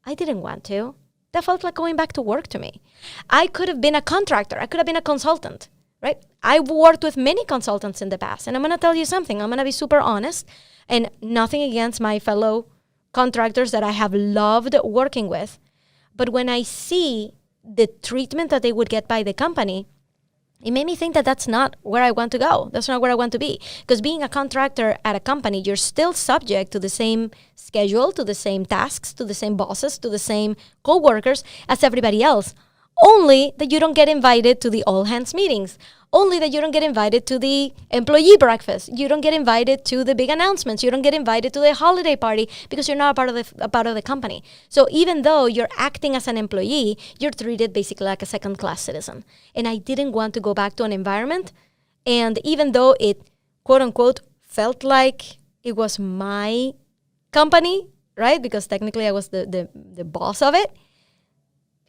I didn't want to. That felt like going back to work to me. I could have been a contractor. I could have been a consultant, right? I've worked with many consultants in the past. And I'm going to tell you something. I'm going to be super honest, and nothing against my fellow contractors that I have loved working with. But when I see the treatment that they would get by the company, it made me think that that's not where I want to go. That's not where I want to be. Because being a contractor at a company, you're still subject to the same schedule, to the same tasks, to the same bosses, to the same coworkers as everybody else. only that you don't get invited to the all hands meetings, only that you don't get invited to the employee breakfast, you don't get invited to the big announcements, you don't get invited to the holiday party because you're not a part of the company. So even though you're acting as an employee, you're treated basically like a second class citizen. And I didn't want to go back to an environment, and even though it quote unquote felt like it was my company, right? Because technically I was the boss of it.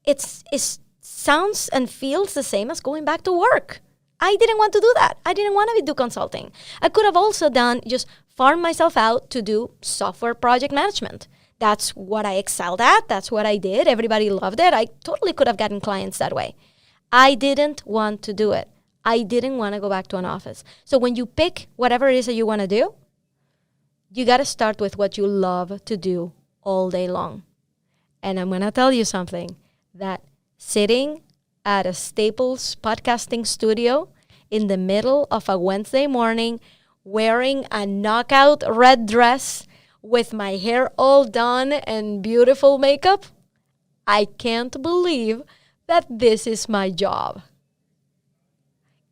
It sounds and feels the same as going back to work. I didn't want to do that. I didn't want to do consulting. I could have also just farmed myself out to do software project management. That's what I excelled at. That's what I did. Everybody loved it. I totally could have gotten clients that way. I didn't want to do it. I didn't want to go back to an office. So when you pick whatever it is that you want to do, you got to start with what you love to do all day long. And I'm going to tell you something, that sitting at a Staples podcasting studio in the middle of a Wednesday morning, wearing a knockout red dress with my hair all done and beautiful makeup, I can't believe that this is my job.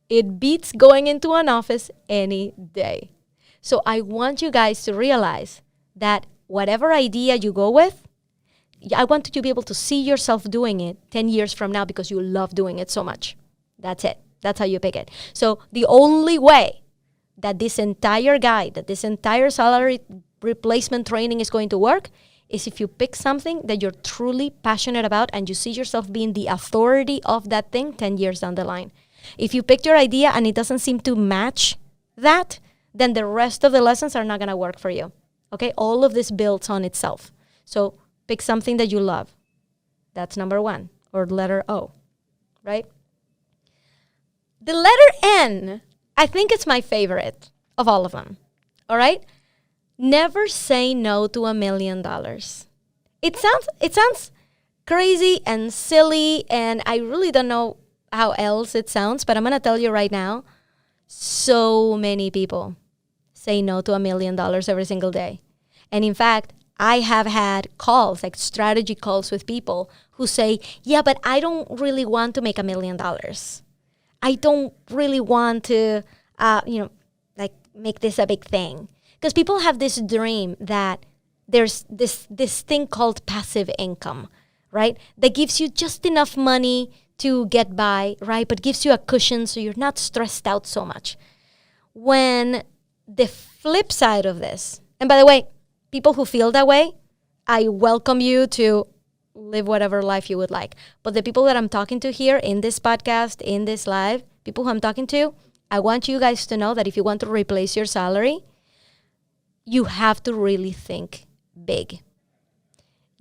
It beats going into an office any day. So I want you guys to realize that whatever idea you go with, I want you to be able to see yourself doing it 10 years from now because you love doing it so much. That's it. That's how you pick it. So the only way that this entire guide, that this entire salary replacement training is going to work is if you pick something that you're truly passionate about and you see yourself being the authority of that thing 10 years down the line. If you picked your idea and it doesn't seem to match that, then the rest of the lessons are not going to work for you. Okay? All of this builds on itself. So pick something that you love. That's number one, or letter O, right? The letter N, I think it's my favorite of all of them, all right? Never say no to $1 million. It sounds crazy and silly, and I really don't know how else it sounds, but I'm going to tell you right now, so many people say no to $1 million every single day. And in fact, I have had calls, like strategy calls with people who say, yeah, but I don't really want to make $1 million. I don't really want to, make this a big thing. Because people have this dream that there's this thing called passive income, right? That gives you just enough money to get by, right? But gives you a cushion so you're not stressed out so much. When the flip side of this, and by the way, people who feel that way, I welcome you to live whatever life you would like. But the people that I'm talking to here in this podcast, in this live, people who I'm talking to, I want you guys to know that if you want to replace your salary, you have to really think big.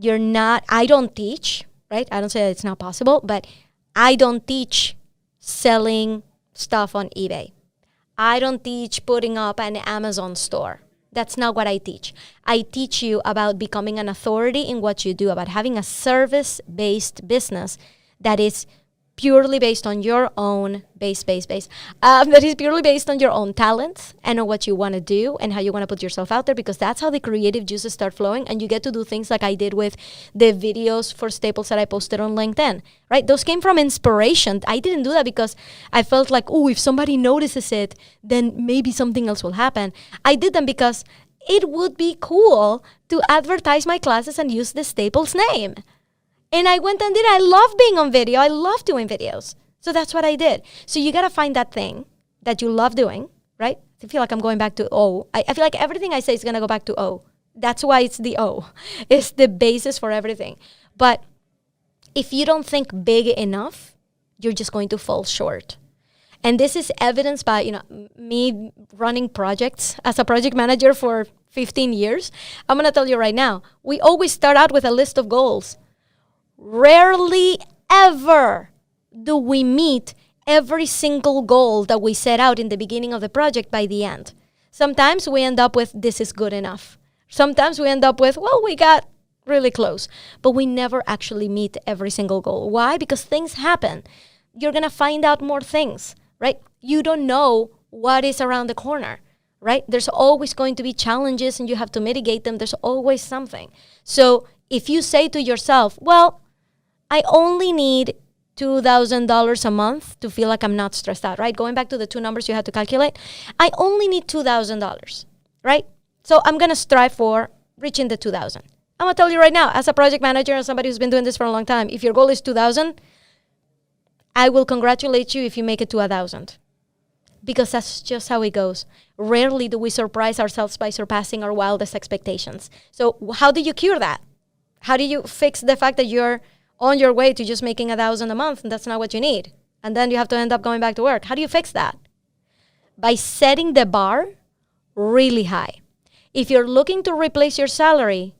I don't teach, right? I don't say that it's not possible, but I don't teach selling stuff on eBay. I don't teach putting up an Amazon store. That's not what I teach. I teach you about becoming an authority in what you do, about having a service-based business that is purely based on your own that is purely based on your own talents and on what you want to do and how you want to put yourself out there, because that's how the creative juices start flowing, and you get to do things like I did with the videos for Staples that I posted on LinkedIn, right? Those came from inspiration. I didn't do that because I felt like, oh, if somebody notices it, then maybe something else will happen. I did them because it would be cool to advertise my classes and use the Staples name. And I went and did it. I love being on video. I love doing videos. So that's what I did. So you got to find that thing that you love doing, right? I feel like I'm going back to O. I feel like everything I say is going to go back to O. That's why it's the O. It's the basis for everything. But if you don't think big enough, you're just going to fall short. And this is evidenced by, me running projects as a project manager for 15 years. I'm going to tell you right now, we always start out with a list of goals. Rarely ever do we meet every single goal that we set out in the beginning of the project by the end. Sometimes we end up with, this is good enough. Sometimes we end up with, well, we got really close. But we never actually meet every single goal. Why? Because things happen. You're going to find out more things, right? You don't know what is around the corner, right? There's always going to be challenges and you have to mitigate them. There's always something. So if you say to yourself, well, I only need $2,000 a month to feel like I'm not stressed out, right? Going back to the two numbers you had to calculate, I only need $2,000, right? So I'm going to strive for reaching the 2,000. I'm going to tell you right now, as a project manager and somebody who's been doing this for a long time, if your goal is 2,000, I will congratulate you if you make it to 1,000. Because that's just how it goes. Rarely do we surprise ourselves by surpassing our wildest expectations. So how do you cure that? How do you fix the fact that you're on your way to just making 1,000 a month and that's not what you need? And then you have to end up going back to work. How do you fix that? By setting the bar really high. If you're looking to replace your salary,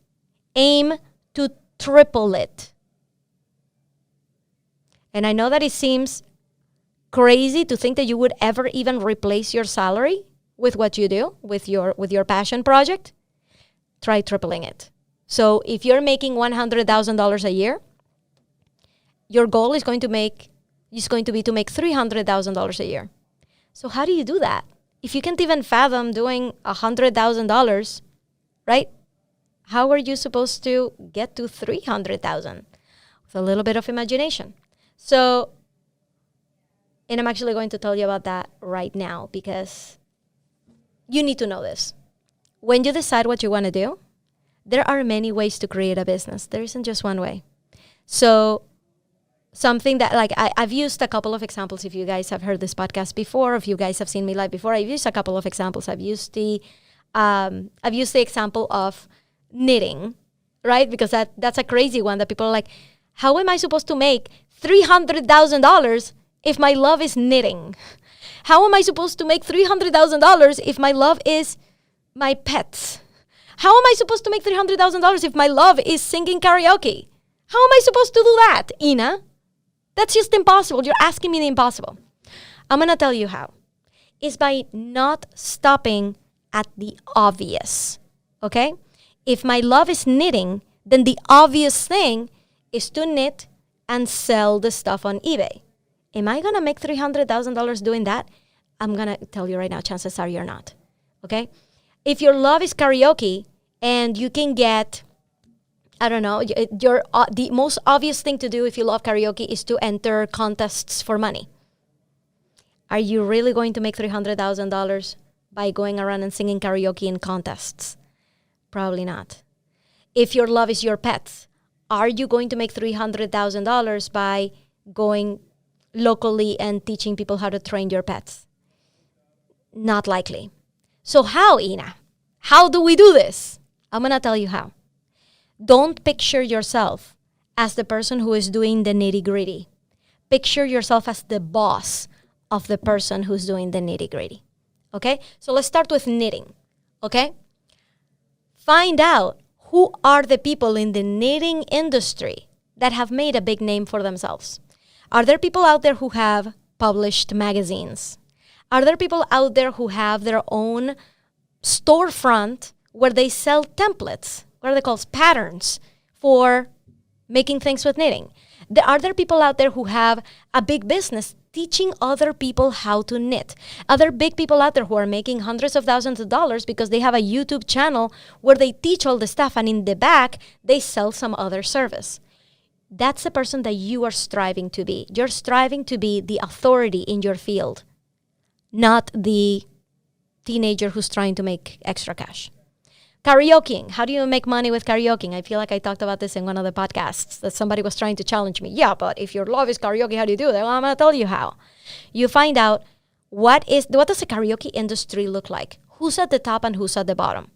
aim to triple it. And I know that it seems crazy to think that you would ever even replace your salary with what you do, with your passion project. Try tripling it. So if you're making $100,000 a year, your goal is going to be to make $300,000 a year. So how do you do that? If you can't even fathom doing $100,000, right? How are you supposed to get to $300,000? With a little bit of imagination. So, and I'm actually going to tell you about that right now because you need to know this. When you decide what you want to do, there are many ways to create a business. There isn't just one way. So something that, like, I've used a couple of examples. If you guys have heard this podcast before, if you guys have seen me live before, I've used a couple of examples. I've used the example of knitting, right? Because that's a crazy one that people are like, how am I supposed to make $300,000 if my love is knitting? How am I supposed to make $300,000 if my love is my pets? How am I supposed to make $300,000 if my love is singing karaoke? How am I supposed to do that, Ina? That's just impossible. You're asking me the impossible. I'm going to tell you how. It's by not stopping at the obvious, okay? If my love is knitting, then the obvious thing is to knit and sell the stuff on eBay. Am I going to make $300,000 doing that? I'm going to tell you right now, chances are you're not, okay? If your love is karaoke and you can get, I don't know, the most obvious thing to do if you love karaoke is to enter contests for money. Are you really going to make $300,000 by going around and singing karaoke in contests? Probably not. If your love is your pets, are you going to make $300,000 by going locally and teaching people how to train your pets? Not likely. So how, Ina? How do we do this? I'm going to tell you how. Don't picture yourself as the person who is doing the nitty-gritty. Picture yourself as the boss of the person who's doing the nitty-gritty. Okay? So let's start with knitting. Okay? Find out who are the people in the knitting industry that have made a big name for themselves. Are there people out there who have published magazines? Are there people out there who have their own storefront where they sell templates, what are they called, patterns for making things with knitting? Are there people out there who have a big business teaching other people how to knit? Are there big people out there who are making hundreds of thousands of dollars because they have a YouTube channel where they teach all the stuff and in the back, they sell some other service? That's the person that you are striving to be. You're striving to be the authority in your field, not the teenager who's trying to make extra cash. Karaokeing. How do you make money with karaokeing? I feel like I talked about this in one of the podcasts that somebody was trying to challenge me. Yeah, but if your love is karaoke, how do you do that? Well, I'm going to tell you how. You find out what does the karaoke industry look like? Who's at the top and who's at the bottom,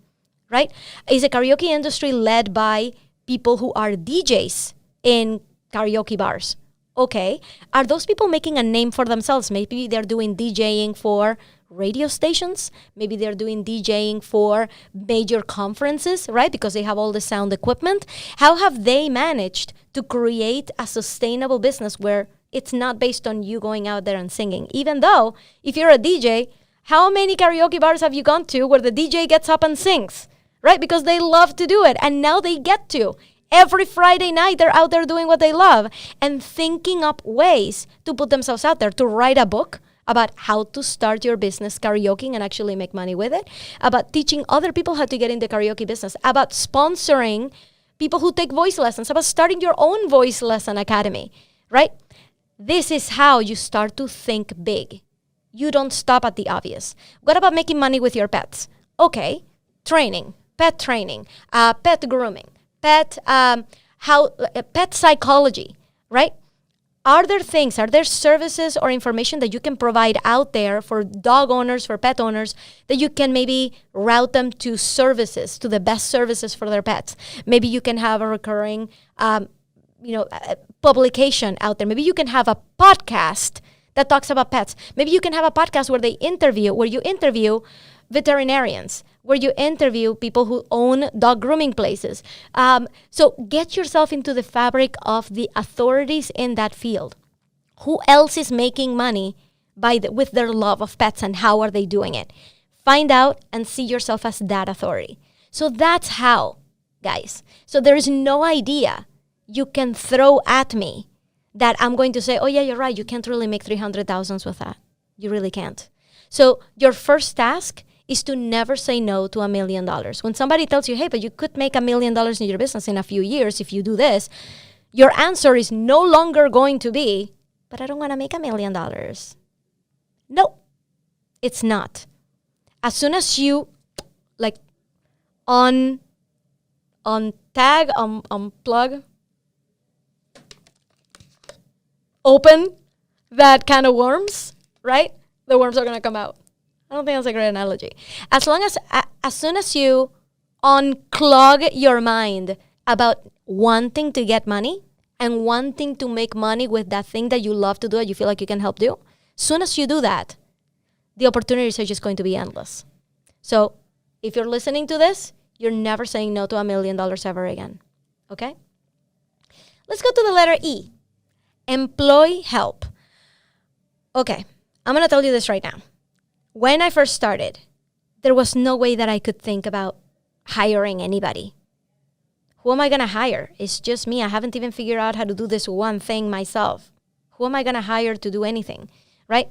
right? Is the karaoke industry led by people who are DJs in karaoke bars? Okay. Are those people making a name for themselves? Maybe they're doing DJing for radio stations. Maybe they're doing DJing for major conferences, right? Because they have all the sound equipment. How have they managed to create a sustainable business where it's not based on you going out there and singing? Even though if you're a DJ, how many karaoke bars have you gone to where the DJ gets up and sings, right? Because they love to do it. And now they get to. Every Friday night, they're out there doing what they love and thinking up ways to put themselves out there, to write a book about how to start your business karaoke and actually make money with it, about teaching other people how to get in the karaoke business, about sponsoring people who take voice lessons, about starting your own voice lesson academy, right? This is how you start to think big. You don't stop at the obvious. What about making money with your pets? Okay, training, pet grooming, pet psychology, right? Are there services or information that you can provide out there for dog owners, for pet owners, that you can maybe route them to services, to the best services for their pets? Maybe you can have a recurring, publication out there. Maybe you can have a podcast that talks about pets. Maybe you can have a podcast where you interview veterinarians, where you interview people who own dog grooming places. So get yourself into the fabric of the authorities in that field. Who else is making money with their love of pets, and how are they doing it? Find out and see yourself as that authority. So that's how, guys. So there is no idea you can throw at me that I'm going to say, oh yeah, you're right, you can't really make 300,000 with that. You really can't. So your first task is to never say no to $1 million. When somebody tells you, hey, but you could make $1 million in your business in a few years if you do this, your answer is no longer going to be, but I don't want to make $1 million. No, it's not. As soon as you unplug, open that can of worms, right? The worms are going to come out. I don't think that's a great analogy. As soon as you unclog your mind about wanting to get money and wanting to make money with that thing that you love to do, that you feel like you can help do, as soon as you do that, the opportunities are just going to be endless. So if you're listening to this, you're never saying no to $1 million ever again. Okay? Let's go to the letter E. Employ help. Okay, I'm going to tell you this right now. When I first started, there was no way that I could think about hiring anybody. Who am I going to hire? It's just me. I haven't even figured out how to do this one thing myself. Who am I going to hire to do anything, right?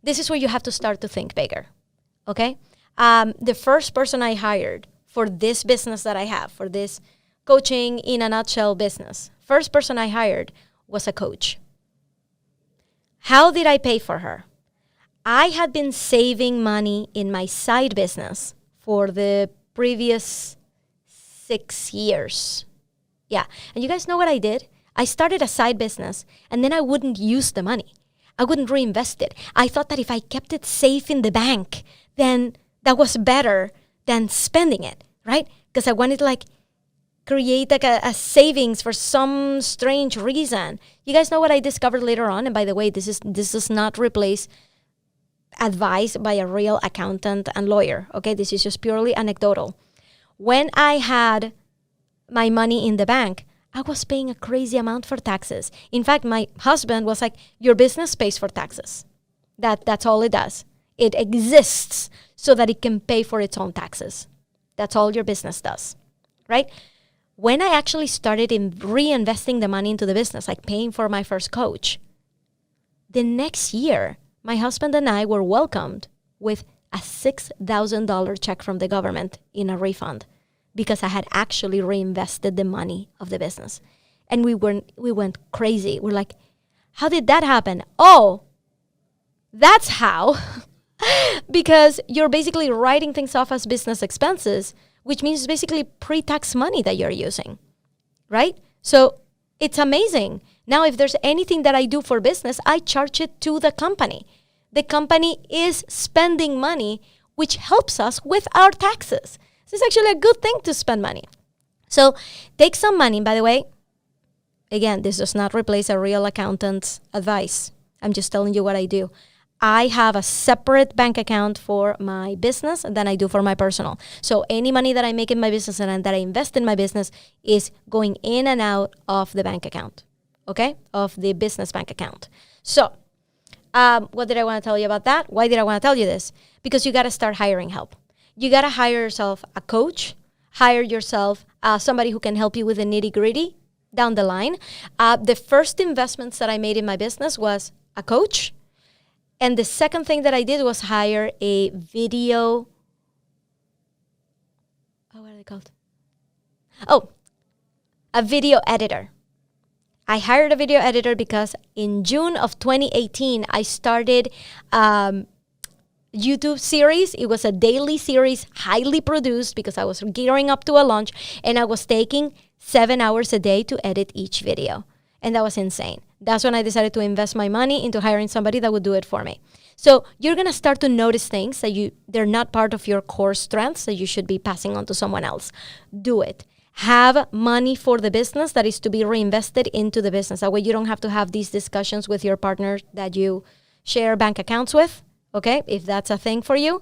This is where you have to start to think bigger, okay? The first person I hired for this business that I have, for this coaching in a nutshell business, first person I hired was a coach. How did I pay for her? I had been saving money in my side business for the previous 6 years. Yeah. And you guys know what I did? I started a side business and then I wouldn't use the money. I wouldn't reinvest it. I thought that if I kept it safe in the bank, then that was better than spending it, right? Because I wanted to create a savings for some strange reason. You guys know what I discovered later on? And by the way, this does not replace advice by a real accountant and lawyer. Okay, this is just purely anecdotal. When I had my money in the bank, I was paying a crazy amount for taxes. In fact, my husband was like, your business pays for taxes. That's all it does. It exists so that it can pay for its own taxes. That's all your business does, right? When I actually started in reinvesting the money into the business, like paying for my first coach, the next year, my husband and I were welcomed with a $6,000 check from the government in a refund because I had actually reinvested the money of the business. And we went crazy. We're like, how did that happen? Oh, that's how. Because you're basically writing things off as business expenses, which means it's basically pre-tax money that you're using, right? So it's amazing. Now, if there's anything that I do for business, I charge it to the company. The company is spending money, which helps us with our taxes. So it's actually a good thing to spend money. So take some money. By the way, again, this does not replace a real accountant's advice. I'm just telling you what I do. I have a separate bank account for my business than I do for my personal. So any money that I make in my business and that I invest in my business is going in and out of the bank account, okay? Of the business bank account. So what did I want to tell you about that? Why did I want to tell you this? Because you got to start hiring help. You got to hire yourself a coach, hire yourself somebody who can help you with the nitty gritty down the line. The first investments that I made in my business was a coach. And the second thing that I did was hire a video, what are they called? Oh, a video editor. I hired a video editor because in June of 2018, I started YouTube series. It was a daily series, highly produced because I was gearing up to a launch, and I was taking 7 hours a day to edit each video. And that was insane. That's when I decided to invest my money into hiring somebody that would do it for me. So you're going to start to notice things that they're not part of your core strengths that you should be passing on to someone else. Do it. Have money for the business that is to be reinvested into the business. That way you don't have to have these discussions with your partner that you share bank accounts with. Okay, if that's a thing for you,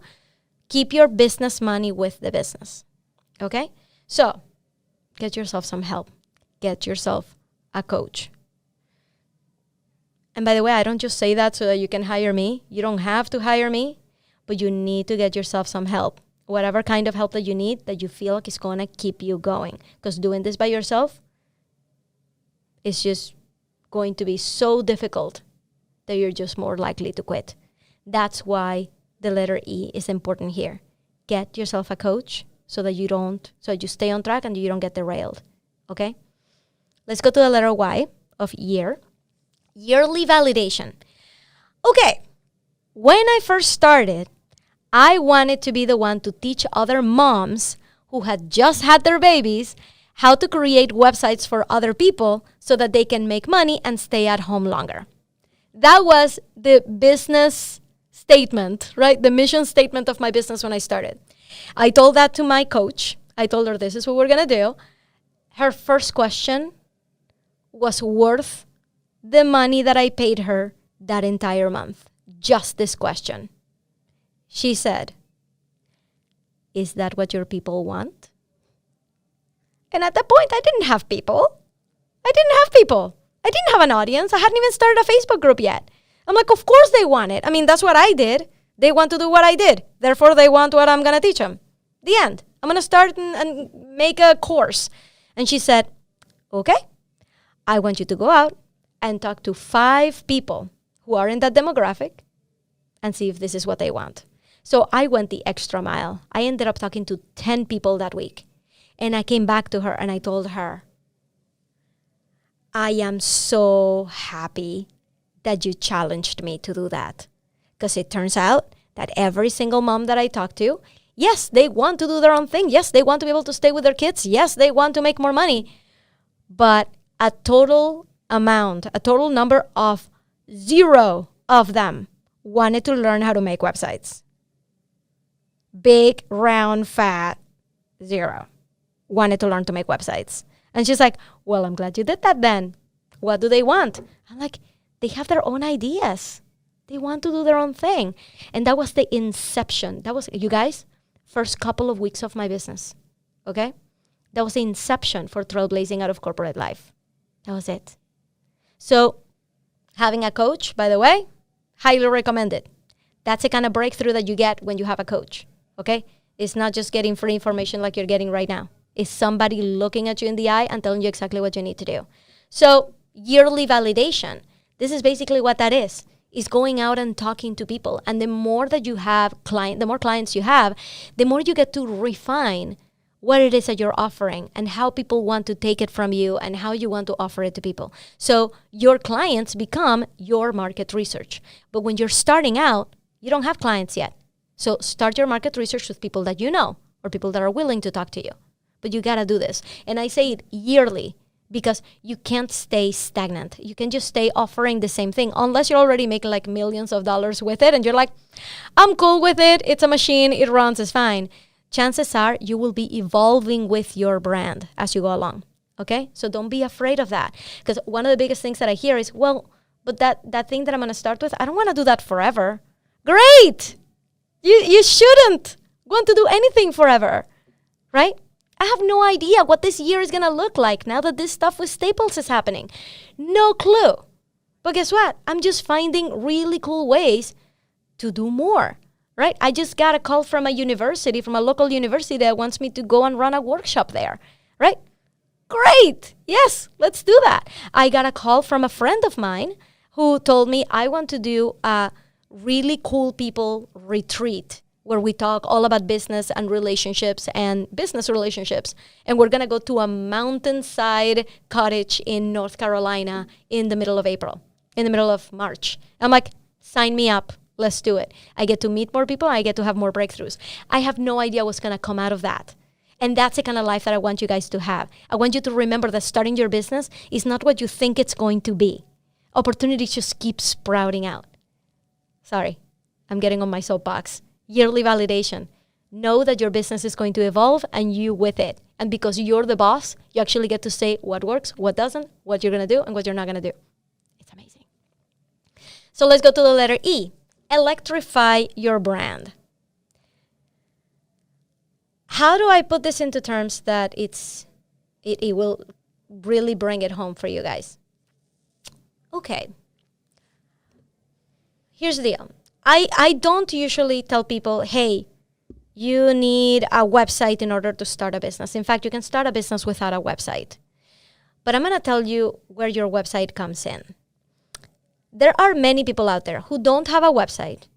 keep your business money with the business. Okay, so get yourself some help. Get yourself a coach. And by the way, I don't just say that so that you can hire me. You don't have to hire me, but you need to get yourself some help. Whatever kind of help that you need, that you feel like is going to keep you going. Because doing this by yourself is just going to be so difficult that you're just more likely to quit. That's why the letter E is important here. Get yourself a coach so that you stay on track and you don't get derailed. Okay? Let's go to the letter Y of year. Yearly validation. Okay. When I first started, I wanted to be the one to teach other moms who had just had their babies how to create websites for other people so that they can make money and stay at home longer. That was the business statement, right? The mission statement of my business when I started. I told that to my coach. I told her, this is what we're going to do. Her first question was worth the money that I paid her that entire month. Just this question. She said, is that what your people want? And at that point, I didn't have people. I didn't have an audience. I hadn't even started a Facebook group yet. I'm like, of course they want it. I mean, that's what I did. They want to do what I did. Therefore, they want what I'm going to teach them. The end. I'm going to start and make a course. And she said, okay, I want you to go out and talk to 5 people who are in that demographic and see if this is what they want. So I went the extra mile. I ended up talking to 10 people that week. And I came back to her and I told her, I am so happy that you challenged me to do that. Because it turns out that every single mom that I talk to, yes, they want to do their own thing. Yes, they want to be able to stay with their kids. Yes, they want to make more money. But a total number of 0 of them wanted to learn how to make websites. Big, round, fat, 0 wanted to learn to make websites. And she's like, well, I'm glad you did that then. What do they want? I'm like, they have their own ideas. They want to do their own thing. And that was the inception. That was, you guys, first couple of weeks of my business. Okay? That was the inception for Trailblazing out of corporate life. That was it. So having a coach, by the way, highly recommended. That's the kind of breakthrough that you get when you have a coach. Okay? It's not just getting free information like you're getting right now. It's somebody looking at you in the eye and telling you exactly what you need to do. So yearly validation. This is basically what that is going out and talking to people. And the more that you have the more clients you have, the more you get to refine what it is that you're offering and how people want to take it from you and how you want to offer it to people. So your clients become your market research. But when you're starting out, you don't have clients yet. So start your market research with people that you know or people that are willing to talk to you. But you got to do this. And I say it yearly, because you can't stay stagnant. You can just stay offering the same thing unless you're already making like millions of dollars with it and you're like, I'm cool with it. It's a machine. It runs. It's fine. Chances are you will be evolving with your brand as you go along. Okay? So don't be afraid of that. Because one of the biggest things that I hear is, well, but that thing that I'm going to start with, I don't want to do that forever. Great! You shouldn't want to do anything forever. Right? I have no idea what this year is going to look like now that this stuff with Staples is happening. No clue. But guess what? I'm just finding really cool ways to do more, right? I just got a call from a local university that wants me to go and run a workshop there, right? Great. Yes, let's do that. I got a call from a friend of mine who told me I want to do a really cool people retreat where we talk all about business and relationships and business relationships. And we're going to go to a mountainside cottage in North Carolina in the middle of April, in the middle of March. I'm like, sign me up. Let's do it. I get to meet more people. I get to have more breakthroughs. I have no idea what's going to come out of that. And that's the kind of life that I want you guys to have. I want you to remember that starting your business is not what you think it's going to be. Opportunities just keep sprouting out. Sorry, I'm getting on my soapbox. Yearly validation. Know that your business is going to evolve and you with it. And because you're the boss, you actually get to say what works, what doesn't, what you're going to do, and what you're not going to do. It's amazing. So let's go to the letter E. Electrify your brand. How do I put this into terms that it will really bring it home for you guys? Okay. Here's the deal. I don't usually tell people, hey, you need a website in order to start a business. In fact, you can start a business without a website. But I'm going to tell you where your website comes in. There are many people out there who don't have a website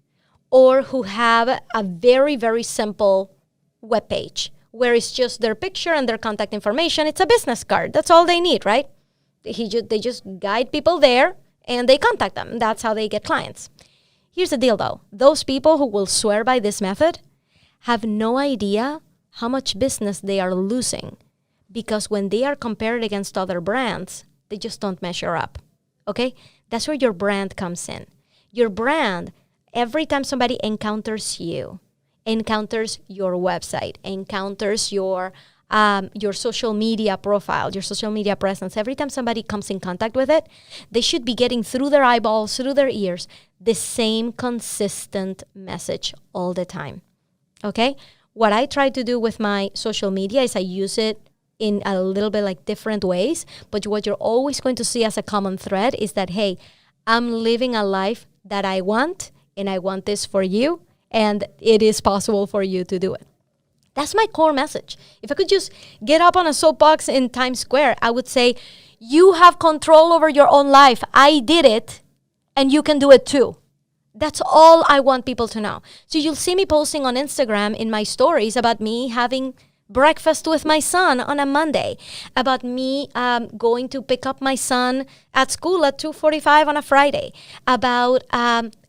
or who have a very, very simple webpage where it's just their picture and their contact information. It's a business card. That's all they need, right? They just guide people there and they contact them. That's how they get clients. Here's the deal, though. Those people who will swear by this method have no idea how much business they are losing because when they are compared against other brands, they just don't measure up, okay? That's where your brand comes in. Your brand, every time somebody encounters you, encounters your website, encounters your social media profile, your social media presence, every time somebody comes in contact with it, they should be getting through their eyeballs, through their ears, the same consistent message all the time, okay? What I try to do with my social media is I use it in a little bit like different ways, but what you're always going to see as a common thread is that, hey, I'm living a life that I want, and I want this for you, and it is possible for you to do it. That's my core message. If I could just get up on a soapbox in Times Square, I would say, you have control over your own life. I did it, and you can do it too. That's all I want people to know. So you'll see me posting on Instagram in my stories about me having breakfast with my son on a Monday, about me going to pick up my son at school at 2:45 on a Friday, about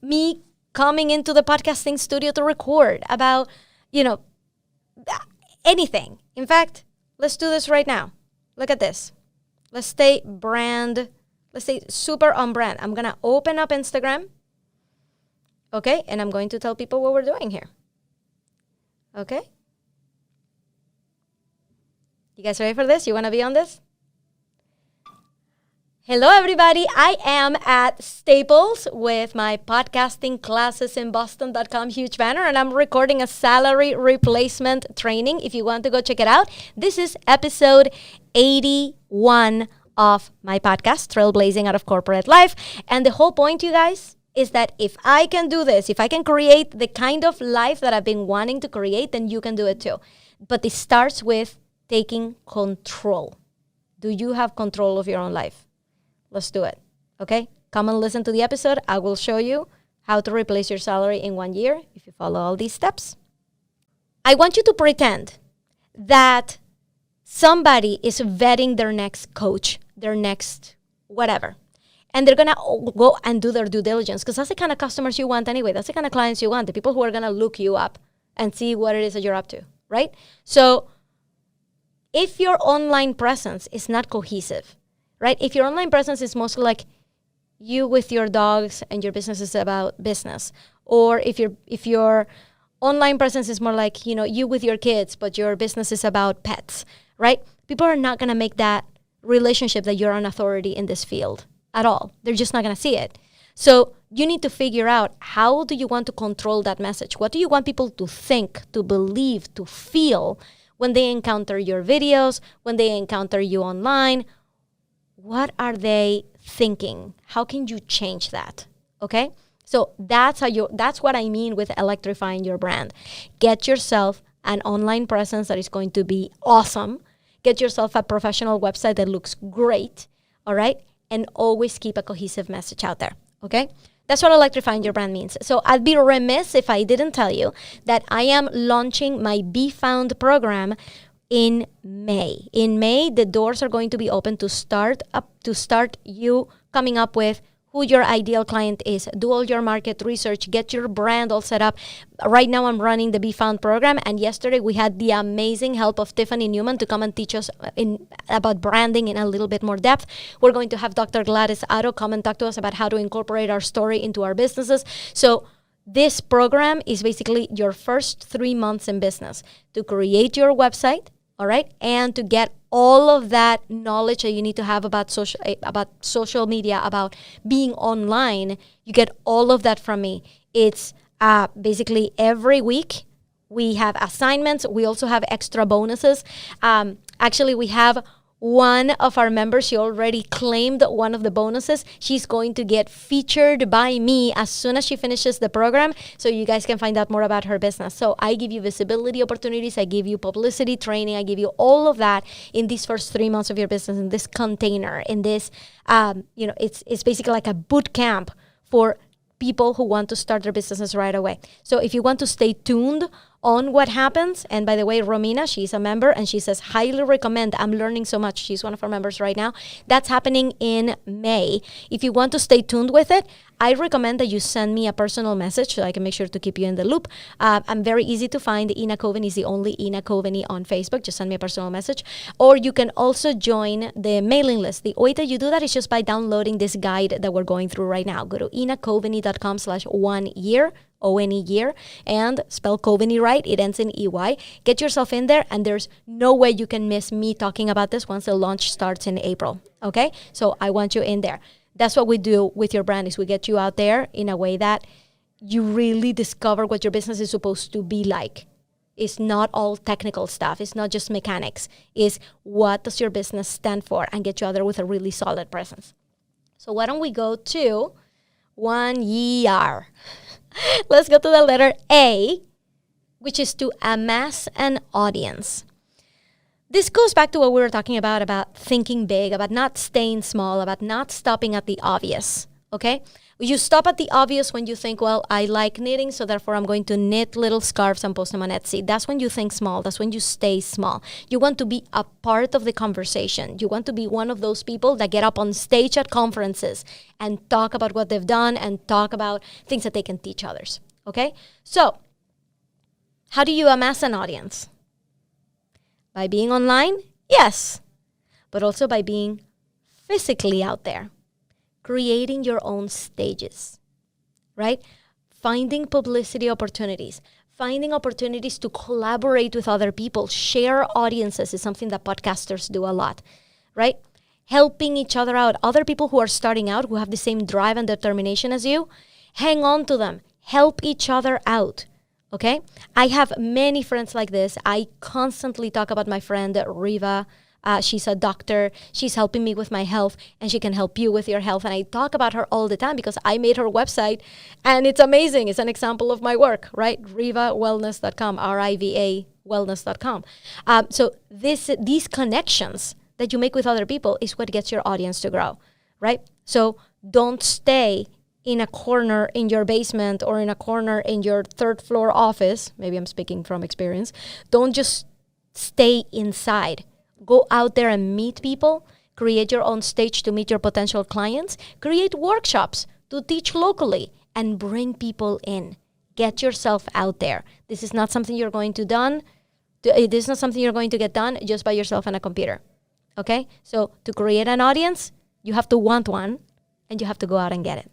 me coming into the podcasting studio to record, about, anything. In fact, let's do this right now. Look at this. Let's stay super on brand. I'm going to open up Instagram, okay? And I'm going to tell people what we're doing here, okay? You guys ready for this? You want to be on this? Hello, everybody. I am at Staples with my podcasting classes in Boston.com huge banner, and I'm recording a salary replacement training. If you want to go check it out, this is episode 81 of my podcast, Trailblazing Out of Corporate Life. And the whole point, you guys, is that if I can do this, if I can create the kind of life that I've been wanting to create, then you can do it too. But it starts with taking control. Do you have control of your own life? Let's do it, okay? Come and listen to the episode. I will show you how to replace your salary in 1 year if you follow all these steps. I want you to pretend that somebody is vetting their next coach, their next whatever, and they're going to go and do their due diligence because that's the kind of customers you want anyway. That's the kind of clients you want, the people who are going to look you up and see what it is that you're up to, right? So if your online presence is not cohesive, right? If your online presence is mostly like you with your dogs and your business is about business, or if your online presence is more like, you with your kids, but your business is about pets, right? People are not going to make that relationship that you're an authority in this field at all. They're just not going to see it. So you need to figure out, how do you want to control that message? What do you want people to think, to believe, to feel when they encounter your videos, when they encounter you online? What are they thinking? How can you change that? Okay? So that's what I mean with electrifying your brand. Get yourself an online presence that is going to be awesome. Get yourself a professional website that looks great, all right? And always keep a cohesive message out there, okay? That's what electrifying your brand means. So I'd be remiss if I didn't tell you that I am launching my Be Found program in May. In May, the doors are going to be open to start you coming up with who your ideal client is. Do all your market research, get your brand all set up. Right now I'm running the Be Found program, and yesterday we had the amazing help of Tiffany Newman to come and teach us about branding in a little bit more depth. We're going to have Dr. Gladys Otto come and talk to us about how to incorporate our story into our businesses. So this program is basically your first 3 months in business to create your website, all right, and to get all of that knowledge that you need to have about social media, about being online. You get all of that from me. It's basically every week we have assignments. We also have extra bonuses. Actually, we have one of our members, she already claimed one of the bonuses. She's going to get featured by me as soon as she finishes the program, so you guys can find out more about her business. So I give you visibility opportunities, I give you publicity training, I give you all of that in these first 3 months of your business, in this container, in this, it's basically like a boot camp for people who want to start their businesses right away. So if you want to stay tuned on what happens, and by the way, Romina, she's a member, and she says, highly recommend, I'm learning so much. She's one of our members right now. That's happening in May. If you want to stay tuned with it, I recommend that you send me a personal message so I can make sure to keep you in the loop. I'm very easy to find. Ina Coveney is the only Ina Coveney on Facebook. Just send me a personal message. Or you can also join the mailing list. The way that you do that is just by downloading this guide that we're going through right now. Go to inacoveney.com/1year, O.N.E.Y.E.A.R, and spell Coveney right. It ends in E-Y. Get yourself in there, and there's no way you can miss me talking about this once the launch starts in April. Okay? So I want you in there. That's what we do with your brand, is we get you out there in a way that you really discover what your business is supposed to be like. It's not all technical stuff. It's not just mechanics. It's what does your business stand for, and get you out there with a really solid presence. So why don't we go to O.N.E.Y.E.A.R. Let's go to the letter A, which is to amass an audience. This goes back to what we were talking about thinking big, about not staying small, about not stopping at the obvious, okay? You stop at the obvious when you think, well, I like knitting, so therefore I'm going to knit little scarves and post them on Etsy. That's when you think small. That's when you stay small. You want to be a part of the conversation. You want to be one of those people that get up on stage at conferences and talk about what they've done and talk about things that they can teach others, okay? So how do you amass an audience? By being online? Yes. But also by being physically out there. Creating your own stages, right? Finding publicity opportunities. Finding opportunities to collaborate with other people. Share audiences is something that podcasters do a lot, right? Helping each other out. Other people who are starting out, who have the same drive and determination as you, hang on to them. Help each other out. Okay? I have many friends like this. I constantly talk about my friend Riva. She's a doctor. She's helping me with my health, and she can help you with your health. And I talk about her all the time because I made her website, and it's amazing. It's an example of my work, right? RivaWellness.com, R-I-V-A wellness.com. So these connections that you make with other people is what gets your audience to grow, right? So don't stay in a corner in your basement or in a corner in your third floor office. Maybe I'm speaking from experience. Don't just stay inside. Go out there and meet people. Create your own stage to meet your potential clients. Create workshops to teach locally and bring people in. Get yourself out there. This is not something you're going to This is not something you're going to get done just by yourself and a computer. Okay? So to create an audience, you have to want one, and you have to go out and get it.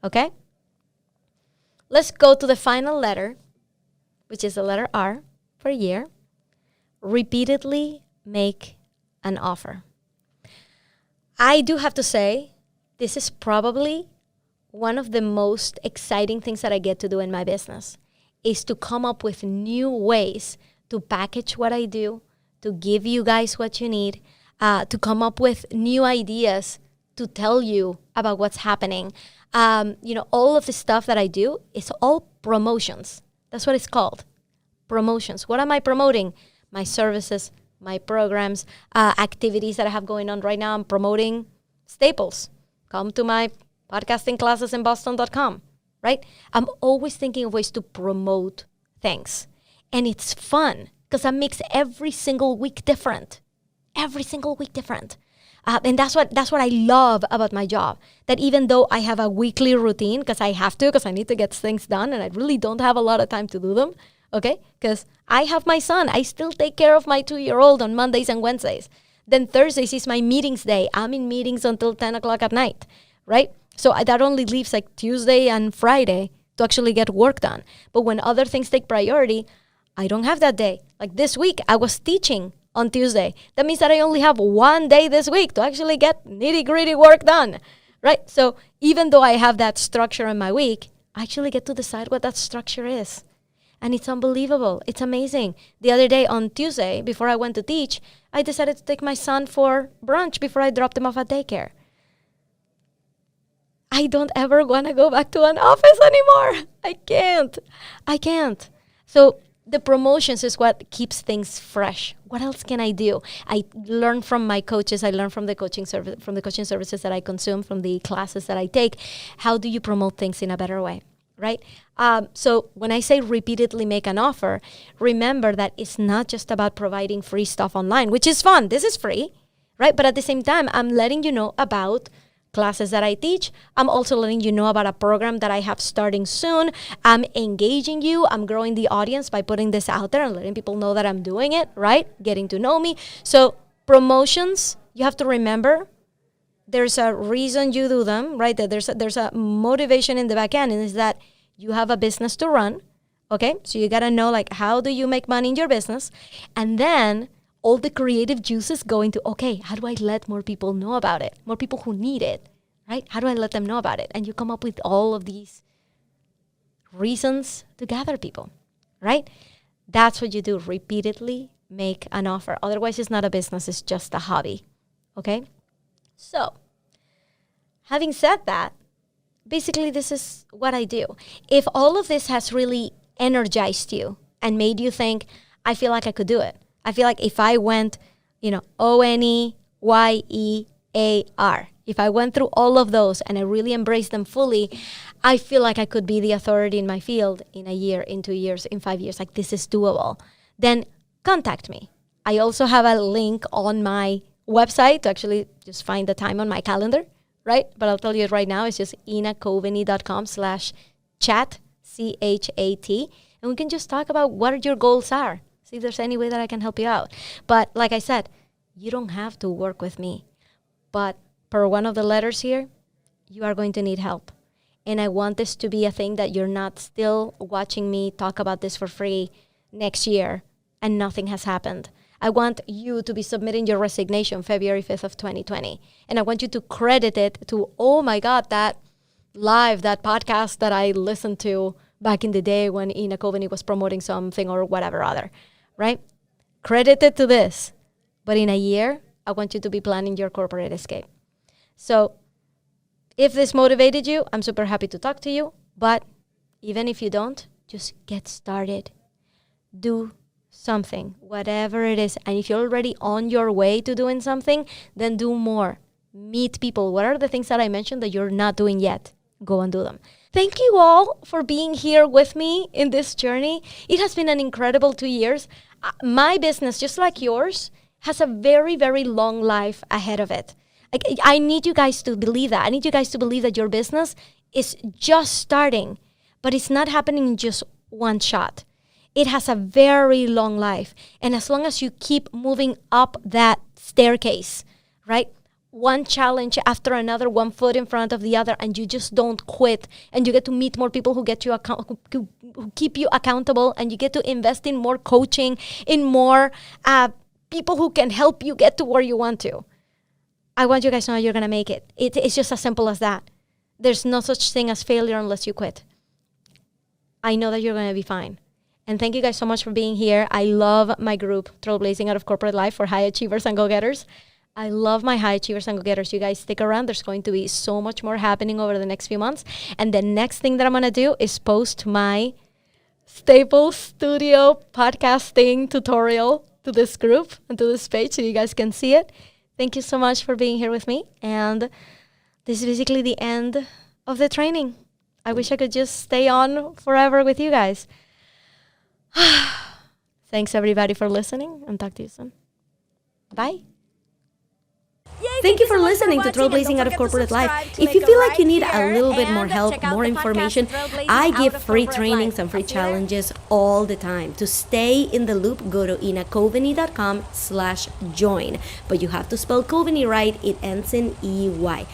Okay? Let's go to the final letter, which is the letter R for year. Repeatedly make an offer. I do have to say, this is probably one of the most exciting things that I get to do in my business, is to come up with new ways to package what I do, to give you guys what you need, to come up with new ideas to tell you about what's happening. All of the stuff that I do is all promotions. That's what it's called. Promotions. What am I promoting? My services, my programs, activities that I have going on right now. I'm promoting Staples. Come to my podcastingclassesinboston.com, right? I'm always thinking of ways to promote things. And it's fun because that makes every single week different. Every single week different. And that's what I love about my job. That even though I have a weekly routine, because I have to, because I need to get things done, and I really don't have a lot of time to do them, okay? Because I have my son. I still take care of my 2-year-old on Mondays and Wednesdays. Then Thursdays is my meetings day. I'm in meetings until 10 o'clock at night, right? So that only leaves like Tuesday and Friday to actually get work done. But when other things take priority, I don't have that day. Like this week, I was teaching on Tuesday. That means that I only have one day this week to actually get nitty-gritty work done, right? So even though I have that structure in my week, I actually get to decide what that structure is. And it's unbelievable. It's amazing. The other day on Tuesday, before I went to teach, I decided to take my son for brunch before I dropped him off at daycare. I don't ever want to go back to an office anymore. I can't. So the promotions is what keeps things fresh. What else can I do? I learn from my coaches. I learn from the coaching services that I consume, from the classes that I take. How do you promote things in a better way, right? So when I say repeatedly make an offer, remember that it's not just about providing free stuff online, which is fun. This is free, right? But at the same time, I'm letting you know about classes that I teach. I'm also letting you know about a program that I have starting soon. I'm engaging you. I'm growing the audience by putting this out there and letting people know that I'm doing it, right? Getting to know me. So promotions, you have to remember there's a reason you do them, right? That there's a motivation in the back end, and is that you have a business to run, okay? So you got to know, like, how do you make money in your business? And then all the creative juices go into, okay, how do I let more people know about it? More people who need it, right? How do I let them know about it? And you come up with all of these reasons to gather people, right? That's what you do. Repeatedly make an offer. Otherwise, it's not a business. It's just a hobby, okay? So having said that, basically, this is what I do. If all of this has really energized you and made you think, I feel like I could do it. I feel like if I went, O.N.E.Y.E.A.R, if I went through all of those and I really embraced them fully, I feel like I could be the authority in my field in a year, in 2 years, in 5 years. Like, this is doable. Then contact me. I also have a link on my website to actually just find the time on my calendar, right? But I'll tell you it right now. It's just inacoveney.com/chat, CHAT. And we can just talk about what your goals are. See if there's any way that I can help you out. But like I said, you don't have to work with me. But per one of the letters here, you are going to need help. And I want this to be a thing that you're not still watching me talk about this for free next year and nothing has happened. I want you to be submitting your resignation February 5th of 2020. And I want you to credit it to, oh my God, that podcast that I listened to back in the day when Ina Coveney was promoting something or whatever other, right? Credit it to this. But in a year, I want you to be planning your corporate escape. So if this motivated you, I'm super happy to talk to you. But even if you don't, just get started. Do something, whatever it is. And if you're already on your way to doing something, then do more. Meet people. What are the things that I mentioned that you're not doing yet? Go and do them. Thank you all for being here with me in this journey. It has been an incredible 2 years. My business, just like yours, has a very, very long life ahead of it. I need you guys to believe that. I need you guys to believe that your business is just starting, but it's not happening in just one shot. It has a very long life. And as long as you keep moving up that staircase, right? One challenge after another, one foot in front of the other, and you just don't quit. And you get to meet more people who get you who keep you accountable, and you get to invest in more coaching, in more people who can help you get to where you want to. I want you guys to know you're going to make it. It's just as simple as that. There's no such thing as failure unless you quit. I know that you're going to be fine. And thank you guys so much for being here. I love my group, Trailblazing Out of Corporate Life for High Achievers and Go-Getters. I love my high achievers and go-getters. You guys stick around. There's going to be so much more happening over the next few months. And the next thing that I'm going to do is post my Stable Studio podcasting tutorial to this group and to this page so you guys can see it. Thank you so much for being here with me. And this is basically the end of the training. I wish I could just stay on forever with you guys. Thanks everybody for listening, and talk to you soon. Bye. Thank you for listening to Trailblazing Out of Corporate Life. If you feel like you need a little bit more help, more information, I give free trainings and free challenges all the time. To stay in the loop, go to inacoveney.com/join. But you have to spell Coveney right. It ends in EY.